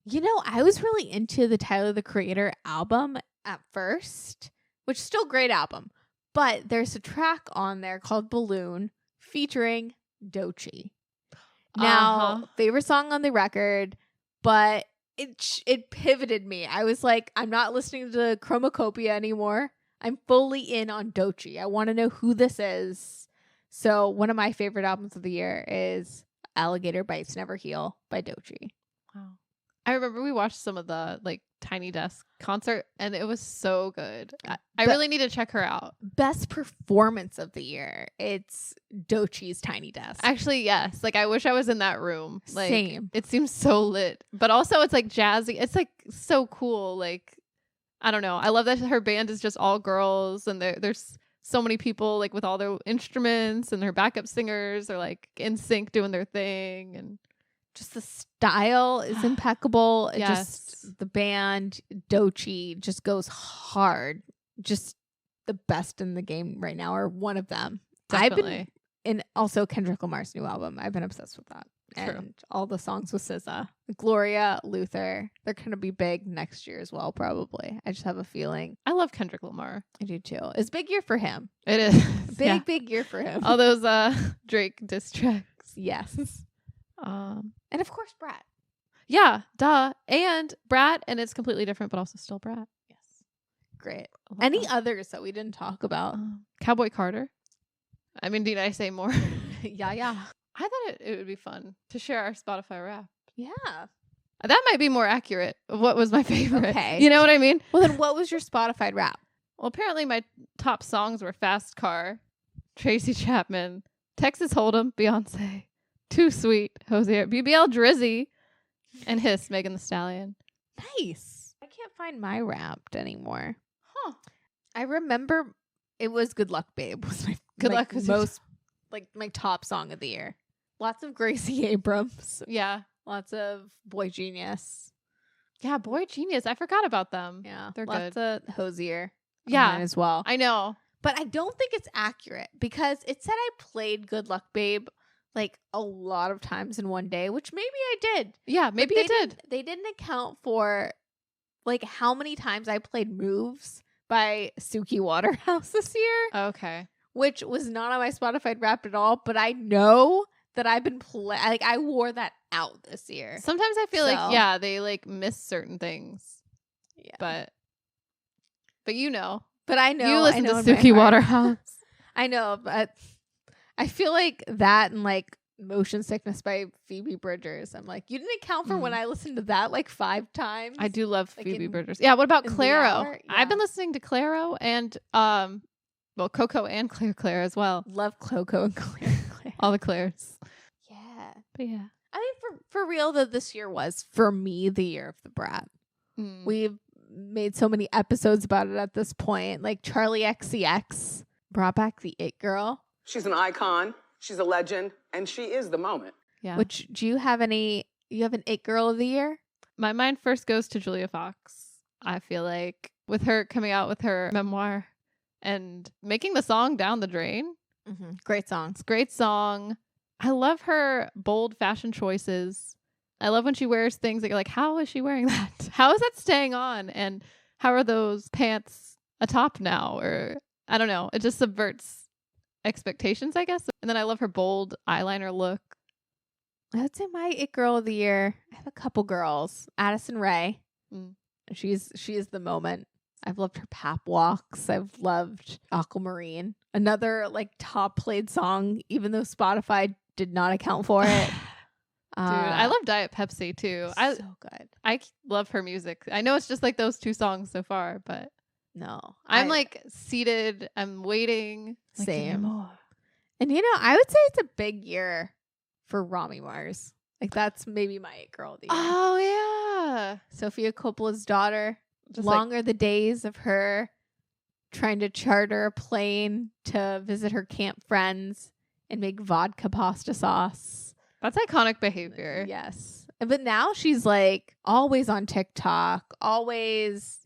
Speaker 1: You know, I was really into the Tyler, the Creator album at first, which is still a great album. But there's a track on there called Balloon featuring Doechii. Now, favorite song on the record, but it pivoted me. I was like, I'm not listening to Chromacopia anymore. I'm fully in on Doechii. I want to know who this is. So one of my favorite albums of the year is Alligator Bites Never Heal by Doechii.
Speaker 2: Wow. I remember we watched some of the like Tiny Desk concert and it was so good. I really need to check her out.
Speaker 1: Best performance of the year. It's Doechii's Tiny Desk.
Speaker 2: Actually, yes. Like, I wish I was in that room. Like,
Speaker 1: same.
Speaker 2: It seems so lit. But also it's like jazzy. It's like so cool. Like, I don't know. I love that her band is just all girls and there's so many people like with all their instruments and their backup singers are like in sync doing their thing, and
Speaker 1: just the style is impeccable.
Speaker 2: Yes.
Speaker 1: Just the band, Doechii, just goes hard. Just the best in the game right now, or one of them.
Speaker 2: Definitely.
Speaker 1: And also Kendrick Lamar's new album. I've been obsessed with that.
Speaker 2: True.
Speaker 1: And all the songs with SZA. Gloria, Luther. They're going to be big next year as well, probably. I just have a feeling.
Speaker 2: I love Kendrick Lamar.
Speaker 1: I do too. It's a big year for him.
Speaker 2: It is.
Speaker 1: Big year for him.
Speaker 2: All those Drake diss tracks.
Speaker 1: Yes. And of course, Brat.
Speaker 2: Yeah, duh. And Brat, and it's completely different, but also still Brat.
Speaker 1: Yes. Great. Any others that we didn't talk about?
Speaker 2: Cowboy Carter. I mean, did I say more?
Speaker 1: Yeah.
Speaker 2: I thought it would be fun to share our Spotify Wrap.
Speaker 1: Yeah.
Speaker 2: That might be more accurate of what was my favorite.
Speaker 1: Okay.
Speaker 2: You know what I mean?
Speaker 1: Well, then what was your Spotify Wrap?
Speaker 2: Well, apparently my top songs were Fast Car, Tracy Chapman, Texas Hold'em, Beyonce, Too Sweet, Hosier, BBL Drizzy, and Hiss, Megan Thee Stallion.
Speaker 1: Nice. I can't find my Wrapped anymore.
Speaker 2: Huh.
Speaker 1: I remember it was Good Luck Babe was my
Speaker 2: Good
Speaker 1: like,
Speaker 2: Luck was
Speaker 1: most like my top song of the year. Lots of Gracie Abrams.
Speaker 2: Yeah.
Speaker 1: Lots of Boy Genius.
Speaker 2: Yeah, Boy Genius. I forgot about them.
Speaker 1: Yeah.
Speaker 2: They're
Speaker 1: lots
Speaker 2: good.
Speaker 1: of Hosier.
Speaker 2: Yeah.
Speaker 1: As well.
Speaker 2: I know.
Speaker 1: But I don't think it's accurate because it said I played Good Luck Babe like a lot of times in one day, which maybe I did.
Speaker 2: Yeah, maybe it did.
Speaker 1: They didn't account for like how many times I played Moves by Suki Waterhouse this year.
Speaker 2: Okay.
Speaker 1: Which was not on my Spotify Wrapped at all, but I know that I've been like I wore that out this year.
Speaker 2: Sometimes I feel like, yeah, they like miss certain things.
Speaker 1: Yeah.
Speaker 2: But you know.
Speaker 1: But I know.
Speaker 2: You listen
Speaker 1: to
Speaker 2: Suki Waterhouse.
Speaker 1: I know, but I feel like that and like Motion Sickness by Phoebe Bridgers. I'm like, you didn't account for when I listened to that like 5 times.
Speaker 2: I do love
Speaker 1: like
Speaker 2: Phoebe Bridgers. Yeah, what about Claro?
Speaker 1: Yeah.
Speaker 2: I've been listening to Claro and well, Coco and Claire as well.
Speaker 1: Love Coco and Claire.
Speaker 2: All the Claires.
Speaker 1: Yeah.
Speaker 2: But yeah.
Speaker 1: I mean, for real, though, this year was, for me, the year of the Brat. We've made so many episodes about it at this point. Like Charlie XCX brought back the It Girl.
Speaker 5: She's an icon. She's a legend. And she is the moment.
Speaker 2: Yeah.
Speaker 1: Which, do you have any, you have an It Girl of the year?
Speaker 2: My mind first goes to Julia Fox. I feel like with her coming out with her memoir and making the song Down the Drain.
Speaker 1: Great song.
Speaker 2: It's a great song. I love her bold fashion choices. I love when she wears things that you're like, how is she wearing that? How is that staying on? And how are those pants a top now? Or I don't know. It just subverts expectations, I guess. And then I love her bold eyeliner look.
Speaker 1: I would say my it girl of the year. I have a couple girls. Addison Rae. She is the moment. I've loved her pap walks. I've loved Aquamarine. Another like top played song, even though Spotify did not account for it.
Speaker 2: Dude, I love Diet Pepsi too.
Speaker 1: So good.
Speaker 2: I love her music. I know it's just like those 2 songs so far, but
Speaker 1: no,
Speaker 2: I'm like seated. I'm waiting.
Speaker 1: Same.
Speaker 2: Like,
Speaker 1: and I would say it's a big year for Rami Mars. Like that's maybe my it girl of the year.
Speaker 2: Oh yeah,
Speaker 1: Sofia Coppola's daughter.
Speaker 2: Just
Speaker 1: Long are the days of her trying to charter a plane to visit her camp friends and make vodka pasta sauce.
Speaker 2: That's iconic behavior.
Speaker 1: Yes. But now she's like always on TikTok, always,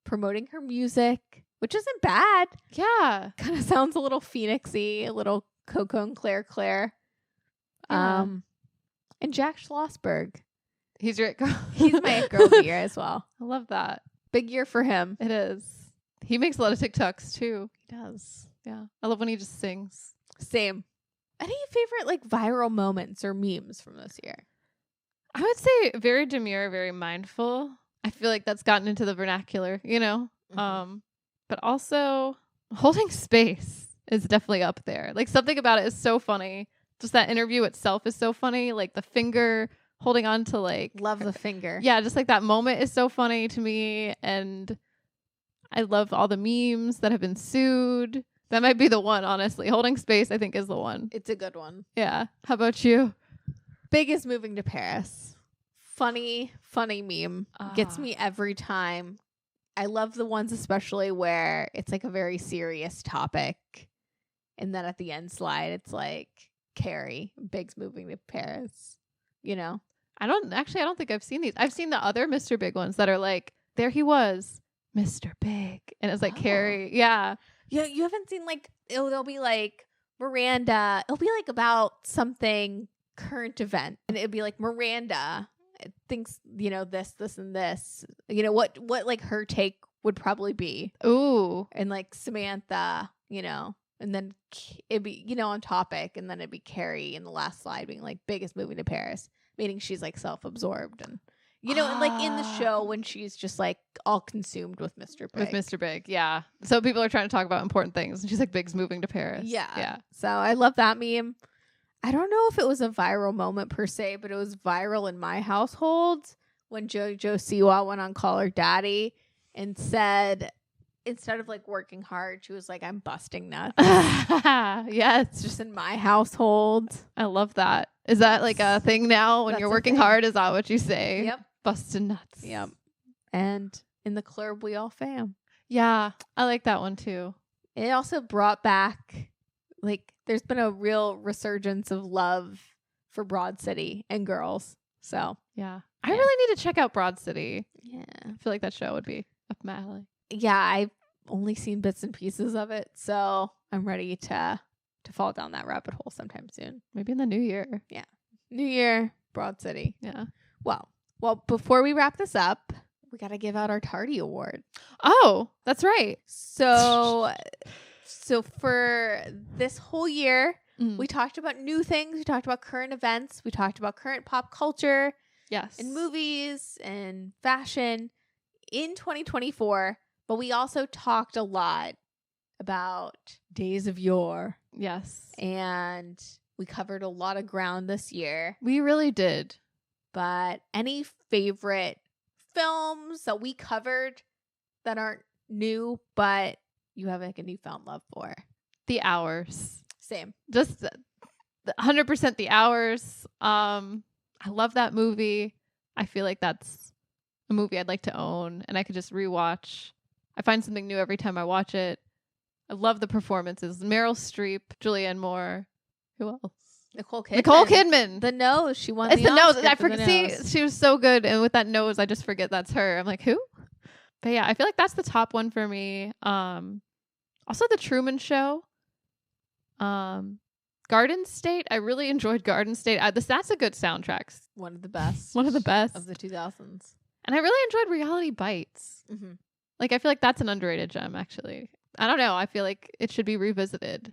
Speaker 1: promoting her music, which isn't bad.
Speaker 2: Yeah.
Speaker 1: Kind of sounds a little Phoenix-y, a little Coco and Claire.
Speaker 2: Yeah.
Speaker 1: And Jack Schlossberg.
Speaker 2: He's your it girl.
Speaker 1: He's my it girl of the year as well.
Speaker 2: I love that.
Speaker 1: Big year for him.
Speaker 2: It is. He makes a lot of TikToks too.
Speaker 1: He does.
Speaker 2: Yeah. I love when he just sings.
Speaker 1: Same. Any favorite like viral moments or memes from this year?
Speaker 2: I would say very demure, very mindful. I feel like that's gotten into the vernacular, but also holding space is definitely up there. Like something about it is so funny. Just that interview itself is so funny. Like the finger holding on to like
Speaker 1: Love the finger.
Speaker 2: Yeah, just like that moment is so funny to me. And I love all the memes that have been sued. That might be the one, honestly. Holding space, I think, is the one.
Speaker 1: It's a good one.
Speaker 2: Yeah. How about you?
Speaker 1: Big is moving to Paris. Funny meme. Gets me every time. I love the ones especially where it's like a very serious topic. And then at the end slide, it's like Carrie, Big's moving to Paris.
Speaker 2: I don't think I've seen these. I've seen the other Mr. Big ones that are like, there he was, Mr. Big. And it's like Carrie. Yeah.
Speaker 1: Yeah, you haven't seen like, they'll be like Miranda. It'll be like about something current event. And it'll be like Miranda thinks, this and this. What like her take would probably be.
Speaker 2: Ooh.
Speaker 1: And like Samantha, and then it'd be, on topic. And then it'd be Carrie in the last slide being like, Big is moving to Paris. Meaning she's like self-absorbed and and like in the show when she's just like all consumed with Mr. Big.
Speaker 2: With Mr. Big, yeah. So people are trying to talk about important things and she's like, Big's moving to Paris.
Speaker 1: Yeah. So I love that meme. I don't know if it was a viral moment per se, but it was viral in my household when JoJo Siwa went on Call Her Daddy and said, instead of like working hard, she was like, I'm busting nuts.
Speaker 2: Yes.
Speaker 1: It's just in my household.
Speaker 2: I love that. Is that like a thing now when
Speaker 1: That's
Speaker 2: you're
Speaker 1: a
Speaker 2: working
Speaker 1: thing.
Speaker 2: hard? Is that what you say?
Speaker 1: Yep.
Speaker 2: Busting nuts.
Speaker 1: Yep. And in the club, we all fam.
Speaker 2: Yeah. I like that one too.
Speaker 1: It also brought back, like, there's been a real resurgence of love for Broad City and girls. So,
Speaker 2: yeah. I really need to check out Broad City.
Speaker 1: yeah.
Speaker 2: I feel like that show would be up my alley.
Speaker 1: Yeah, I've only seen bits and pieces of it. So I'm ready to fall down that rabbit hole sometime soon.
Speaker 2: Maybe in the new year.
Speaker 1: New Year, Broad City.
Speaker 2: Yeah.
Speaker 1: Well, before we wrap this up, we got to give out our Tardy Award.
Speaker 2: Oh, that's right.
Speaker 1: So for this whole year,
Speaker 2: Mm.
Speaker 1: we talked about new things. We talked about current events. We talked about current pop culture
Speaker 2: Yes.
Speaker 1: and movies and fashion in 2024. But we also talked a lot about days of yore.
Speaker 2: Yes.
Speaker 1: And we covered a lot of ground this year.
Speaker 2: We really did.
Speaker 1: But any favorite films that we covered that aren't new, but you have like a newfound love for?
Speaker 2: The Hours.
Speaker 1: Same.
Speaker 2: Just 100% The Hours. I love that movie. I feel like that's a movie I'd like to own and I could just rewatch. I find something new every time I watch it. I love the performances. Meryl Streep, Julianne Moore. Who else?
Speaker 1: Nicole
Speaker 2: Kidman.
Speaker 1: The nose. She won
Speaker 2: It's the nose.
Speaker 1: Oscar
Speaker 2: I
Speaker 1: for
Speaker 2: forget.
Speaker 1: The
Speaker 2: See,
Speaker 1: Nose.
Speaker 2: she was so good, and with that nose, I just forget that's her. I'm like, who? But yeah, I feel like that's the top one for me. Also the Truman Show. Garden State. I really enjoyed Garden State. That's a good soundtrack.
Speaker 1: One of the best.
Speaker 2: One of the best
Speaker 1: of the 2000s.
Speaker 2: And I really enjoyed Reality Bites.
Speaker 1: Mm-hmm.
Speaker 2: Like, I feel like that's an underrated gem, actually. I don't know. I feel like it should be revisited.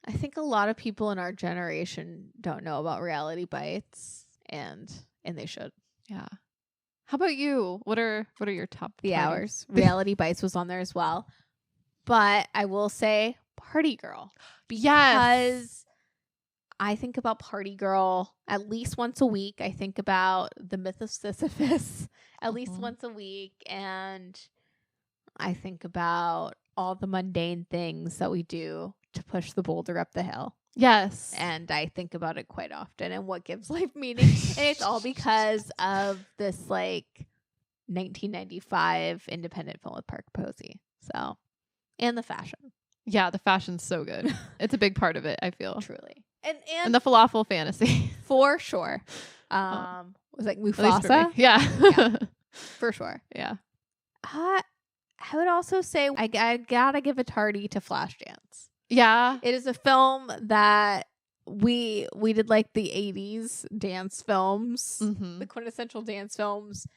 Speaker 1: I think a lot of people in our generation don't know about Reality Bites, and they should.
Speaker 2: Yeah. How about you? What are your top
Speaker 1: The
Speaker 2: 20?
Speaker 1: Hours? Reality Bites was on there as well. But I will say Party Girl. Because I think about Party Girl at least once a week. I think about the myth of Sisyphus at least once a week. And I think about all the mundane things that we do to push the boulder up the hill.
Speaker 2: Yes.
Speaker 1: And I think about it quite often and what gives life meaning. And it's all because of this like 1995 independent film with Park Posey. So, and the fashion.
Speaker 2: Yeah, the fashion's so good. It's a big part of it, I feel.
Speaker 1: Truly.
Speaker 2: And the falafel fantasy.
Speaker 1: For sure. Was like
Speaker 2: At least for
Speaker 1: Mufasa?
Speaker 2: me. Yeah.
Speaker 1: For sure.
Speaker 2: Yeah.
Speaker 1: I would also say I gotta give a tardy to Flashdance.
Speaker 2: Yeah.
Speaker 1: It is a film that we did like the 80s dance films, the quintessential dance films.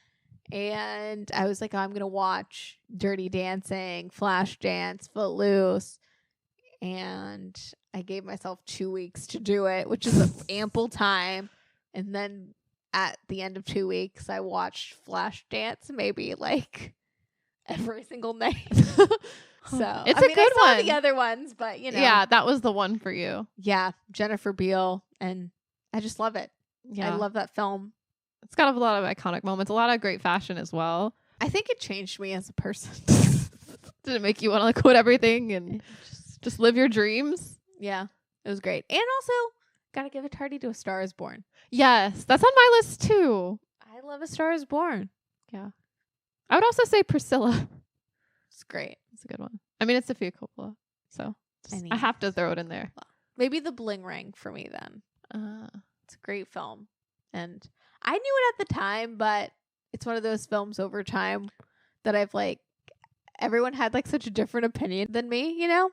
Speaker 1: And I was like, oh, I'm going to watch Dirty Dancing, Flashdance, Footloose. And I gave myself 2 weeks to do it, which is ample time. And then at the end of 2 weeks, I watched Flashdance maybe like every single night. So
Speaker 2: it's a good
Speaker 1: I saw
Speaker 2: one.
Speaker 1: the other ones, but you know.
Speaker 2: Yeah, that was the one for you.
Speaker 1: Yeah, Jennifer Beal, and I just love it.
Speaker 2: Yeah.
Speaker 1: I love that film.
Speaker 2: It's got a lot of iconic moments, a lot of great fashion as well.
Speaker 1: I think it changed me as a person.
Speaker 2: Did it make you want to like quit everything and just live your dreams?
Speaker 1: Yeah, it was great. And also, gotta give a tardy to A Star Is Born.
Speaker 2: Yes, that's on my list too.
Speaker 1: I love A Star Is Born.
Speaker 2: Yeah. I would also say Priscilla.
Speaker 1: It's great.
Speaker 2: It's a good one. I mean, it's Sofia Coppola, so I have to throw it in there.
Speaker 1: Well, maybe The Bling Ring for me then. It's a great film. And I knew it at the time, but it's one of those films over time that I've like, everyone had like such a different opinion than me, you know?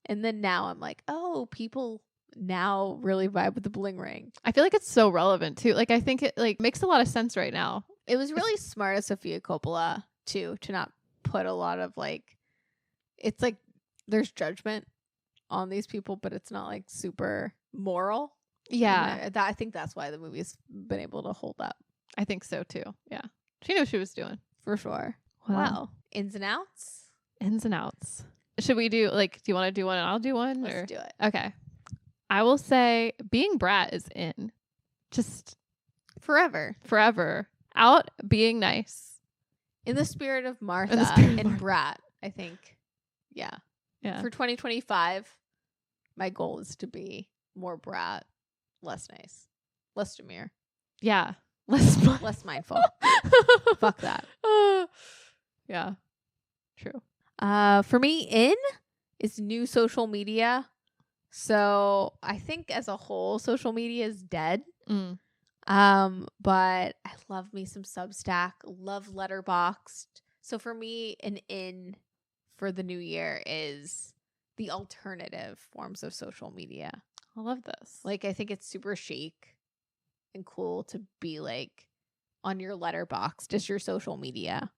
Speaker 1: And then now I'm like, oh, people now really vibe with The Bling Ring.
Speaker 2: I feel like it's so relevant too. Like I think it like makes a lot of sense right now.
Speaker 1: It was really smart of Sofia Coppola too, to not put a lot of like, it's like there's judgment on these people, but it's not like super moral.
Speaker 2: Yeah.
Speaker 1: I think that's why the movie's been able to hold up.
Speaker 2: I think so too. Yeah. She knew what she was doing.
Speaker 1: For sure.
Speaker 2: Wow.
Speaker 1: Ins and outs?
Speaker 2: Ins and outs. Should we do like, do you want to do one and I'll do one?
Speaker 1: Let's do it.
Speaker 2: Okay. I will say being Brat is in. Just
Speaker 1: forever.
Speaker 2: Out being nice.
Speaker 1: In the spirit of Martha and Brat, I think. Yeah. For 2025, my goal is to be more Brat, less nice, less Jameer.
Speaker 2: Yeah.
Speaker 1: Less mindful. Fuck that.
Speaker 2: Yeah. True.
Speaker 1: For me, in is new social media. So I think as a whole, social media is dead. But I love me some Substack, love Letterboxd. So for me, an in for the new year is the alternative forms of social media.
Speaker 2: I love this.
Speaker 1: Like, I think it's super chic and cool to be like on your Letterboxd as your social media.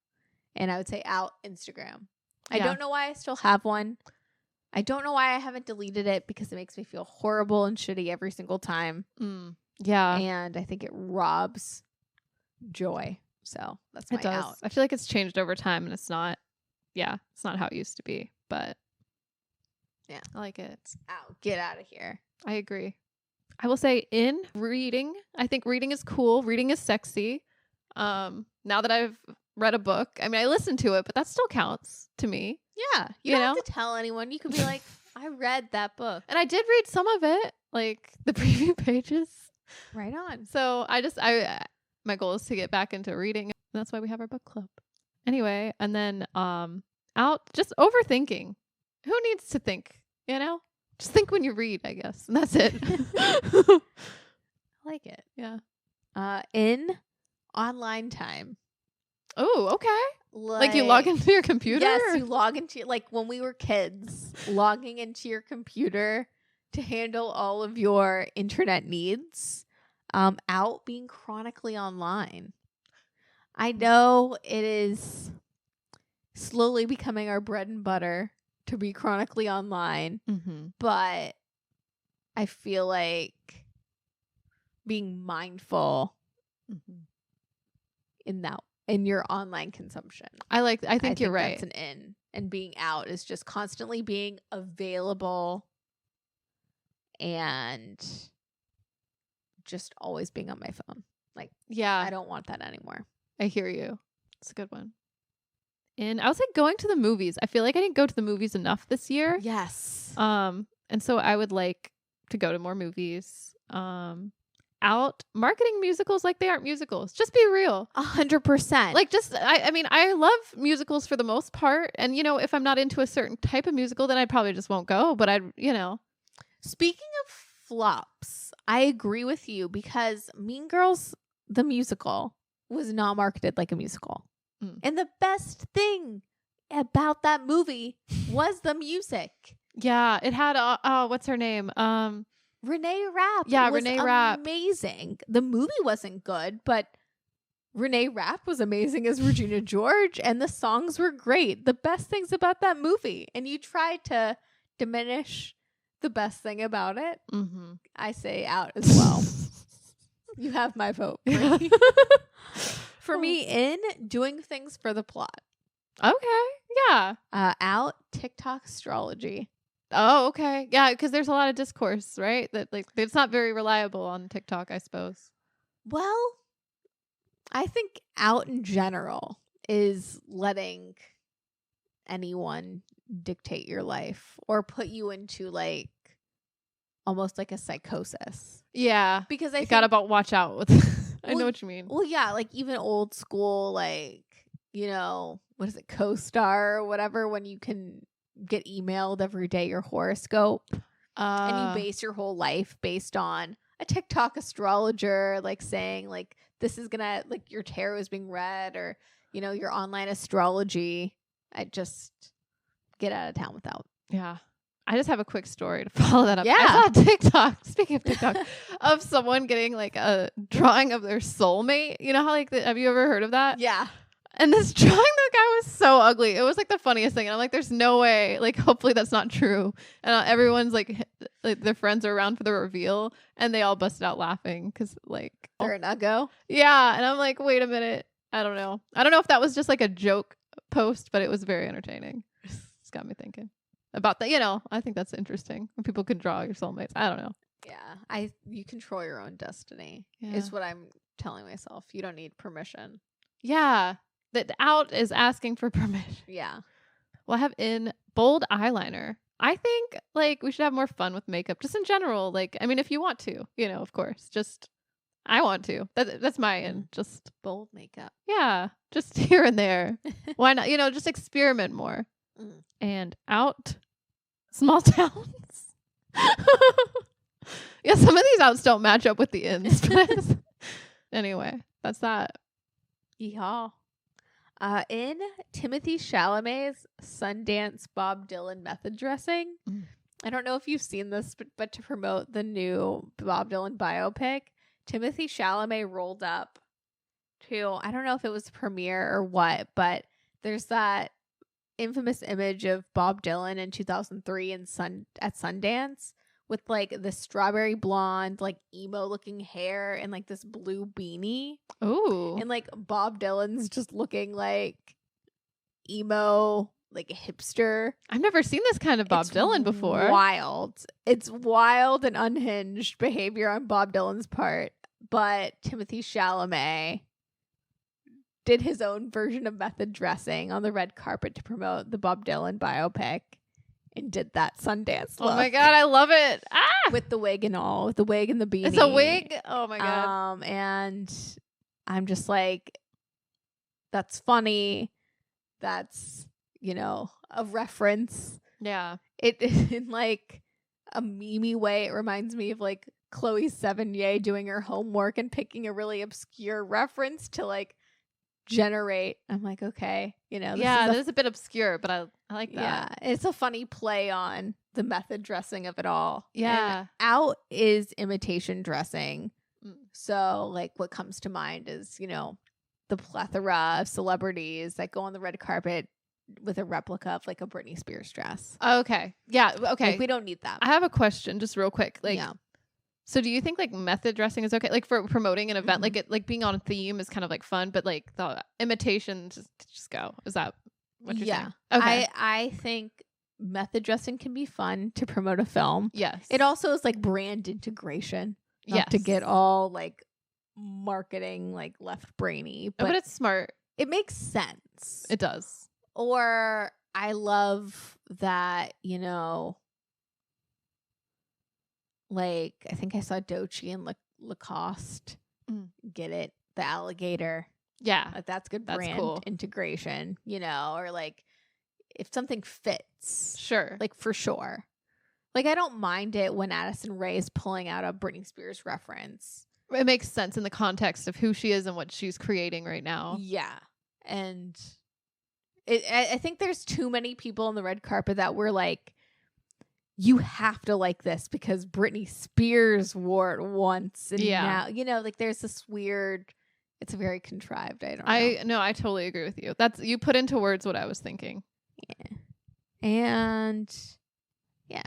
Speaker 1: And I would say out Instagram. I don't know why I still have one. I don't know why I haven't deleted it, because it makes me feel horrible and shitty every single time.
Speaker 2: Yeah.
Speaker 1: And I think it robs joy. So that's my out.
Speaker 2: I feel like it's changed over time, and it's not how it used to be. But
Speaker 1: yeah,
Speaker 2: I like it.
Speaker 1: Out. Get out of here.
Speaker 2: I agree. I will say in reading, I think reading is cool. Reading is sexy. Now that I've read a book, I mean, I listened to it, but that still counts to me.
Speaker 1: Yeah. You don't have to tell anyone. You could be like, I read that book.
Speaker 2: And I did read some of it, like the preview pages.
Speaker 1: Right on.
Speaker 2: So my goal is to get back into reading. And that's why we have our book club. Anyway, and then out just overthinking. Who needs to think, you know? Just think when you read, I guess. And that's it.
Speaker 1: I like it.
Speaker 2: Yeah.
Speaker 1: In online time.
Speaker 2: Oh, okay. Like you log into your computer?
Speaker 1: Yes, you log into, like when we were kids, logging into your computer to handle all of your internet needs. Out being chronically online. I know it is slowly becoming our bread and butter to be chronically online,
Speaker 2: Mm-hmm.
Speaker 1: but I feel like being mindful in your online consumption.
Speaker 2: I think you're right.
Speaker 1: That's an in. And being out is just constantly being available and just always being on my phone. Like,
Speaker 2: Yeah,
Speaker 1: I don't want that anymore.
Speaker 2: I hear you. It's a good one. And I was like going to the movies. I feel like I didn't go to the movies enough this year.
Speaker 1: Yes.
Speaker 2: And so I would like to go to more movies. Out marketing musicals like they aren't musicals. Just be real.
Speaker 1: 100%.
Speaker 2: Like, just I mean, I love musicals for the most part, and if I'm not into a certain type of musical, then I probably just won't go. But
Speaker 1: Speaking of flops, I agree with you because Mean Girls the musical was not marketed like a musical. And the best thing about that movie was the music.
Speaker 2: Yeah, it had what's her name?
Speaker 1: Renee Rapp.
Speaker 2: Yeah,
Speaker 1: was
Speaker 2: Renee Rapp.
Speaker 1: Amazing. The movie wasn't good, but Renee Rapp was amazing as Regina George, and the songs were great. The best things about that movie. And you try to diminish the best thing about it.
Speaker 2: Mm-hmm.
Speaker 1: I say out as well. You have my vote. For me, in doing things for the plot.
Speaker 2: Okay. Yeah.
Speaker 1: Out TikTok astrology.
Speaker 2: Oh, okay. Yeah, because there's a lot of discourse, right? That like it's not very reliable on TikTok, I suppose.
Speaker 1: Well, I think out in general is letting anyone dictate your life or put you into like almost like a psychosis.
Speaker 2: Yeah.
Speaker 1: Because I
Speaker 2: gotta watch out with I know what you mean.
Speaker 1: Well, yeah, like even old school, like, what is it, CoStar or whatever, when you can get emailed every day your horoscope and you base your whole life based on a TikTok astrologer like saying like this is gonna like your tarot is being read or your online astrology. I just get out of town without.
Speaker 2: Yeah. I just have a quick story to follow that up.
Speaker 1: Yeah.
Speaker 2: I saw a TikTok, speaking of TikTok, of someone getting like a drawing of their soulmate. You know how have you ever heard of that?
Speaker 1: Yeah.
Speaker 2: And this drawing, the guy was so ugly. It was like the funniest thing. And I'm like, there's no way. Like, hopefully that's not true. And everyone's like their friends are around for the reveal. And they all busted out laughing because like.
Speaker 1: They're an uggo.
Speaker 2: Yeah. And I'm like, wait a minute. I don't know. I don't know if that was just like a joke post, but it was very entertaining. It's got me thinking about that. I think that's interesting when people can draw your soulmates. I don't know.
Speaker 1: Yeah. You control your own destiny is what I'm telling myself. You don't need permission.
Speaker 2: Yeah. That out is asking for permission.
Speaker 1: Yeah.
Speaker 2: Well, I have in bold eyeliner. I think like we should have more fun with makeup just in general. Like, I mean, if you want to, of course, just I want to. That's my in. Just
Speaker 1: bold makeup.
Speaker 2: Yeah. Just here and there. Why not? Just experiment more. And out small towns. Yeah, some of these outs don't match up with the ins. But anyway, that's that.
Speaker 1: Yeehaw. In Timothée Chalamet's Sundance Bob Dylan method dressing. I don't know if you've seen this, but to promote the new Bob Dylan biopic, Timothée Chalamet rolled up to, I don't know if it was premiere or what, but there's that infamous image of Bob Dylan in 2003 at Sundance with like the strawberry blonde, like emo looking hair and like this blue beanie.
Speaker 2: Ooh.
Speaker 1: And like Bob Dylan's just looking like emo, like a hipster.
Speaker 2: I've never seen this kind of Bob Dylan before.
Speaker 1: Wild. It's wild and unhinged behavior on Bob Dylan's part. But Timothée Chalamet did his own version of method dressing on the red carpet to promote the Bob Dylan biopic. And did that Sundance look.
Speaker 2: Oh my God, I love it.
Speaker 1: With the wig and all, with the wig and the beanie.
Speaker 2: It's a wig? Oh my God.
Speaker 1: And I'm just like, that's funny. That's, a reference.
Speaker 2: Yeah.
Speaker 1: It in like a meme way, it reminds me of like Chloe Sevigny doing her homework and picking a really obscure reference to like generate. I'm like, okay,
Speaker 2: this is a bit obscure, but I like that.
Speaker 1: Yeah, it's a funny play on the method dressing of it all.
Speaker 2: Yeah.
Speaker 1: And out is imitation dressing. So like what comes to mind is, the plethora of celebrities that go on the red carpet with a replica of like a Britney Spears dress.
Speaker 2: Okay. Yeah. Okay.
Speaker 1: Like, we don't need that.
Speaker 2: I have a question just real quick. Like,
Speaker 1: yeah.
Speaker 2: So do you think like method dressing is okay? Like for promoting an event,
Speaker 1: Mhm.
Speaker 2: like it, like being on theme is kind of like fun, but like the imitation just go. Is that what you're saying? Okay.
Speaker 1: I think method dressing can be fun to promote a film.
Speaker 2: Yes.
Speaker 1: It also is like brand integration. Not to get all like marketing like left brainy,
Speaker 2: but it's smart.
Speaker 1: It makes sense.
Speaker 2: It does.
Speaker 1: Or I love that, you know, like I think I saw Doechii and Lacoste get it, the alligator.
Speaker 2: Yeah.
Speaker 1: Like that's good
Speaker 2: That's
Speaker 1: brand
Speaker 2: cool.
Speaker 1: integration, you know, or like if something fits.
Speaker 2: Sure.
Speaker 1: Like for sure. Like I don't mind it when Addison Rae is pulling out a Britney Spears reference.
Speaker 2: It makes sense in the context of who she is and what she's creating right now.
Speaker 1: Yeah. And I think there's too many people on the red carpet that were like, you have to like this because Britney Spears wore it once. And now, you know, like there's this weird, it's very contrived. I don't know.
Speaker 2: I totally agree with you. That's, you put into words what I was thinking.
Speaker 1: Yeah. And yeah.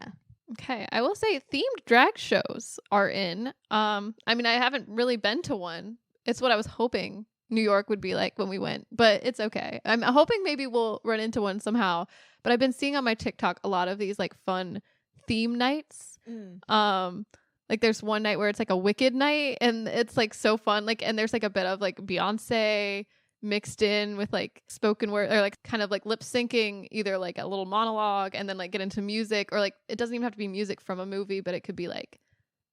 Speaker 2: Okay. I will say themed drag shows are in. I mean, I haven't really been to one. It's what I was hoping New York would be like when we went, but it's okay. I'm hoping maybe we'll run into one somehow. But I've been seeing on my TikTok a lot of these like fun theme nights. Like there's one night where it's like a Wicked night and it's like so fun. Like, and there's like a bit of like Beyonce mixed in with like spoken word or like kind of like lip syncing, either like a little monologue and then like get into music, or like it doesn't even have to be music from a movie, but it could be like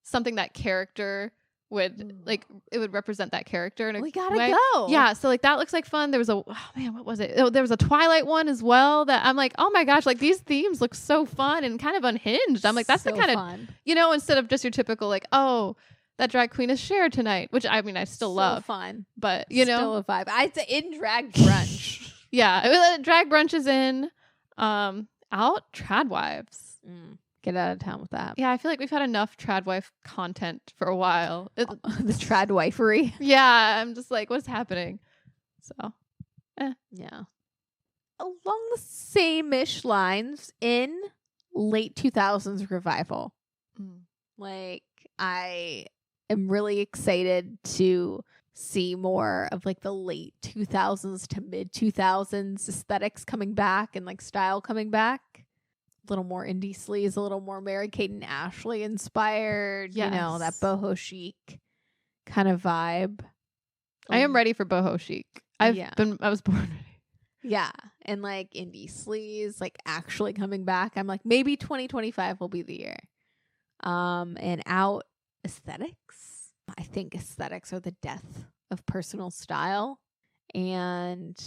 Speaker 2: something that character would like, it would represent that character in a
Speaker 1: we gotta
Speaker 2: way.
Speaker 1: go.
Speaker 2: Yeah, so like that looks like fun. There was a what was it? Oh, there was a Twilight one as well that I'm like, oh my gosh, like these themes look so fun and kind of unhinged. I'm like, that's
Speaker 1: so
Speaker 2: the kind
Speaker 1: fun.
Speaker 2: of, you know, instead of just your typical like, oh, that drag queen is Cher tonight, which I mean I still love,
Speaker 1: fun,
Speaker 2: but you know,
Speaker 1: still a vibe. I'd say in drag brunch.
Speaker 2: yeah, drag brunch is in. Out trad wives.
Speaker 1: Get out of town with that.
Speaker 2: Yeah, I feel like we've had enough trad wife content for a while.
Speaker 1: The trad wifery.
Speaker 2: Yeah, I'm just like, what's happening? So,
Speaker 1: yeah. Along the same-ish lines, in late 2000s revival. Like, I am really excited to see more of like the late 2000s to mid 2000s aesthetics coming back and like style coming back. A little more indie sleaze, a little more Mary-Kate and Ashley inspired, you know, that boho chic kind of vibe.
Speaker 2: I am ready for boho chic. I was born ready.
Speaker 1: Yeah. And like indie sleaze, like actually coming back. I'm like, maybe 2025 will be the year. And out aesthetics. I think aesthetics are the death of personal style. And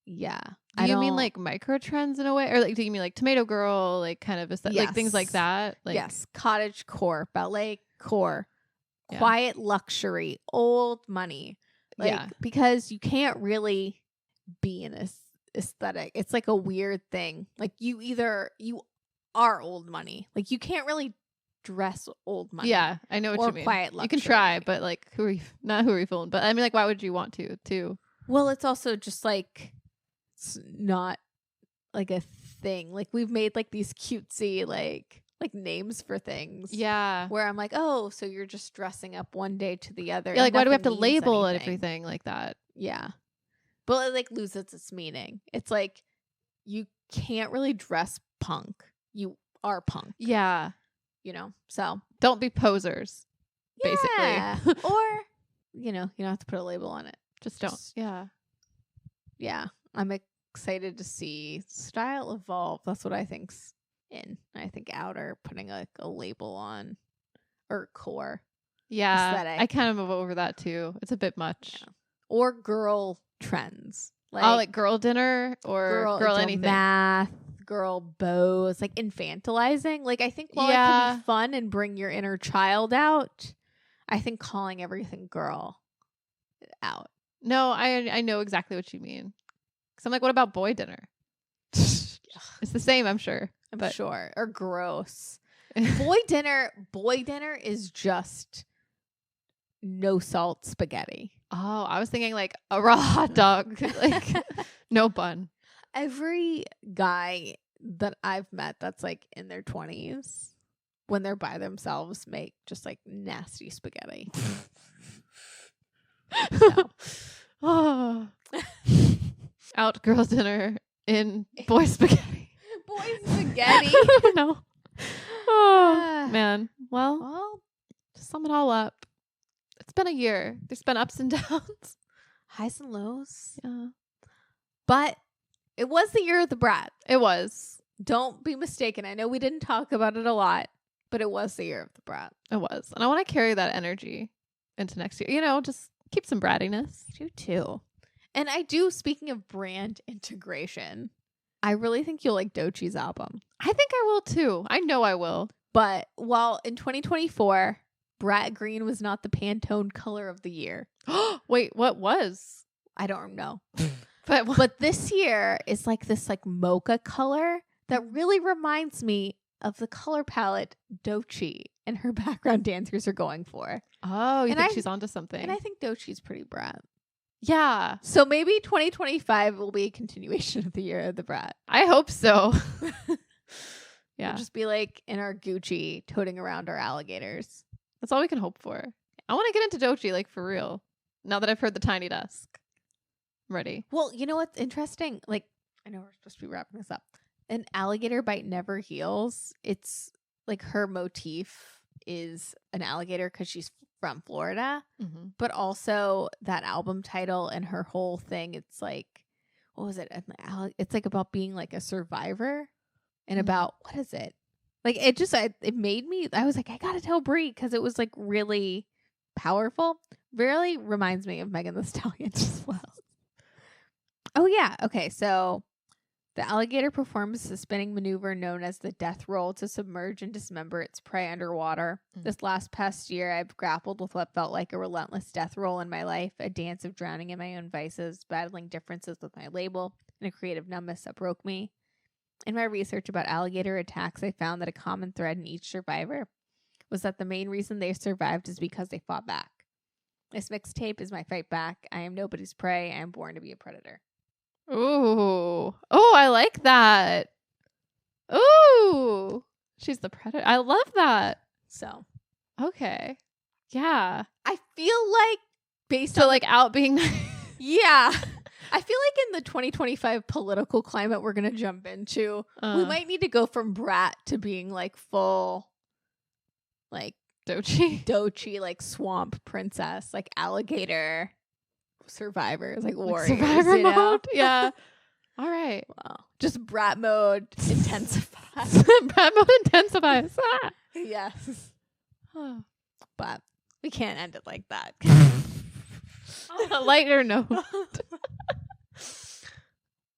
Speaker 1: yeah.
Speaker 2: Do you mean like micro trends in a way? Or like, do you mean like Tomato Girl, like kind of like things like that? Like,
Speaker 1: yes. Cottage core, ballet core, quiet luxury, old money. Like, because you can't really be an aesthetic. It's like a weird thing. Like you are old money. Like you can't really dress old money.
Speaker 2: Yeah, I know what you mean.
Speaker 1: Quiet luxury.
Speaker 2: You can try, but like who are you fooling? But I mean, like, why would you want to?
Speaker 1: Well, it's also just like it's not like a thing. Like we've made like these cutesy like names for things.
Speaker 2: Yeah.
Speaker 1: Where I'm like, oh, so you're just dressing up one day to the other.
Speaker 2: Yeah, like why do we have to
Speaker 1: means
Speaker 2: label
Speaker 1: anything.
Speaker 2: everything like that?
Speaker 1: Yeah. But it like loses its meaning. It's like you can't really dress punk. You are punk.
Speaker 2: Yeah.
Speaker 1: You know, so
Speaker 2: don't be posers.
Speaker 1: Yeah.
Speaker 2: Basically.
Speaker 1: Or, you know, you don't have to put a label on it.
Speaker 2: Just don't. Yeah.
Speaker 1: Yeah. I'm excited to see style evolve. That's what I think's in. I think outer putting like a label on or core.
Speaker 2: Yeah.
Speaker 1: Aesthetic.
Speaker 2: I kind of move over that too. It's a bit much.
Speaker 1: Yeah. Or girl trends.
Speaker 2: Like girl dinner or girl anything.
Speaker 1: Math, girl bows, like infantilizing. Like I think while it can be fun and bring your inner child out, I think calling everything girl out.
Speaker 2: No, I know exactly what you mean. Because I'm like, what about boy dinner? It's the same, I'm sure.
Speaker 1: I'm sure. Or gross. Boy dinner is just no salt spaghetti.
Speaker 2: Oh, I was thinking like a raw hot dog, like no bun.
Speaker 1: Every guy that I've met that's like in their 20s, when they're by themselves, make just like nasty spaghetti. So.
Speaker 2: Oh. Out girl dinner in boy spaghetti.
Speaker 1: Boy spaghetti.
Speaker 2: I don't know. Oh, man.
Speaker 1: Well,
Speaker 2: To sum it all up, it's been a year. There's been ups and downs.
Speaker 1: highs and lows.
Speaker 2: Yeah.
Speaker 1: But it was the year of the Brat.
Speaker 2: It was.
Speaker 1: Don't be mistaken. I know we didn't talk about it a lot, but it was the year of the Brat.
Speaker 2: It was. And I want to carry that energy into next year. You know, just keep some brattiness.
Speaker 1: I do too. And I do, speaking of brand integration, I really think you'll like Doechii's album.
Speaker 2: I think I will too. I know I will.
Speaker 1: But while in 2024, Brat Green was not the Pantone color of the year.
Speaker 2: Wait, what was?
Speaker 1: I don't know.
Speaker 2: But
Speaker 1: this year is like this like mocha color that really reminds me of the color palette Doechii and her background dancers are going for.
Speaker 2: Oh, you
Speaker 1: And
Speaker 2: think
Speaker 1: I-
Speaker 2: she's onto something?
Speaker 1: And I think Doechii's pretty Brat.
Speaker 2: Yeah,
Speaker 1: So maybe 2025 will be a continuation of the year of the Brat.
Speaker 2: I hope so. Yeah,
Speaker 1: We'll just be like in our Gucci toting around our alligators.
Speaker 2: that's all we can hope for. I want to get into Doechii, like, for real. Now that I've heard the Tiny Desk. I'm ready.
Speaker 1: Well, you know what's interesting? Like, I know we're supposed to be wrapping this up. An alligator bite never heals. It's like her motif is an alligator because she's from Florida,
Speaker 2: Mm-hmm.
Speaker 1: but also that album title and her whole thing. It's like, what was it? It's like about being like a survivor and about, what is it? Like, it just, it made me, I was like, I gotta tell Brie because it was like really powerful. Really reminds me of Megan Thee Stallion as well. Oh, yeah. Okay. So the alligator performs a spinning maneuver known as the death roll to submerge and dismember its prey underwater. This past year, I've grappled with what felt like a relentless death roll in my life, a dance of drowning in my own vices, battling differences with my label, and a creative numbness that broke me. In my research about alligator attacks, I found that a common thread in each survivor was that the main reason they survived is because they fought back. This mixtape is my fight back. I am nobody's prey. I am born to be a predator.
Speaker 2: Ooh. Oh, I like that. Ooh. She's the predator. I love that.
Speaker 1: So
Speaker 2: Okay. Yeah.
Speaker 1: I feel like based
Speaker 2: So,
Speaker 1: on
Speaker 2: like, out being
Speaker 1: yeah. I feel like in the 2025 political climate we're going to jump into, we might need to go from Brat to being like full, like Doechii, like swamp princess, like alligator survivors, like warriors.
Speaker 2: survivor
Speaker 1: you know?
Speaker 2: mode. Yeah. All right.
Speaker 1: Wow. Just Brat mode intensified.
Speaker 2: Brat mode intensifies. Ah.
Speaker 1: Yes.
Speaker 2: Oh.
Speaker 1: But we can't end it like that.
Speaker 2: On a lighter note.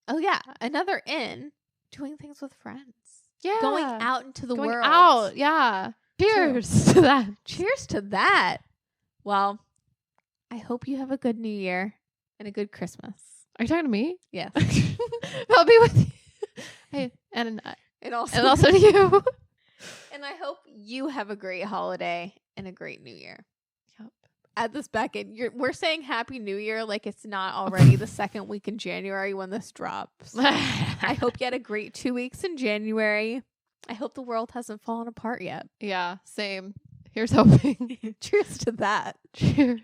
Speaker 1: Oh, yeah. Another in doing things with friends.
Speaker 2: Yeah.
Speaker 1: Going out into the
Speaker 2: Going
Speaker 1: world.
Speaker 2: out. Yeah. Cheers to that.
Speaker 1: Cheers to that. Well, I hope you have a good New Year and a good Christmas.
Speaker 2: Are you talking to me?
Speaker 1: Yes.
Speaker 2: I'll be with you. Hey, and
Speaker 1: also
Speaker 2: to you.
Speaker 1: And I hope you have a great holiday and a great New Year.
Speaker 2: Yep.
Speaker 1: Add this back in. We're saying Happy New Year like it's not already the second week in January when this drops. I hope you had a great 2 weeks in January. I hope the world hasn't fallen apart yet.
Speaker 2: Yeah, same. Here's hoping.
Speaker 1: Cheers to that.
Speaker 2: Cheers.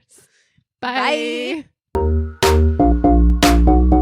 Speaker 2: Bye.
Speaker 1: Bye.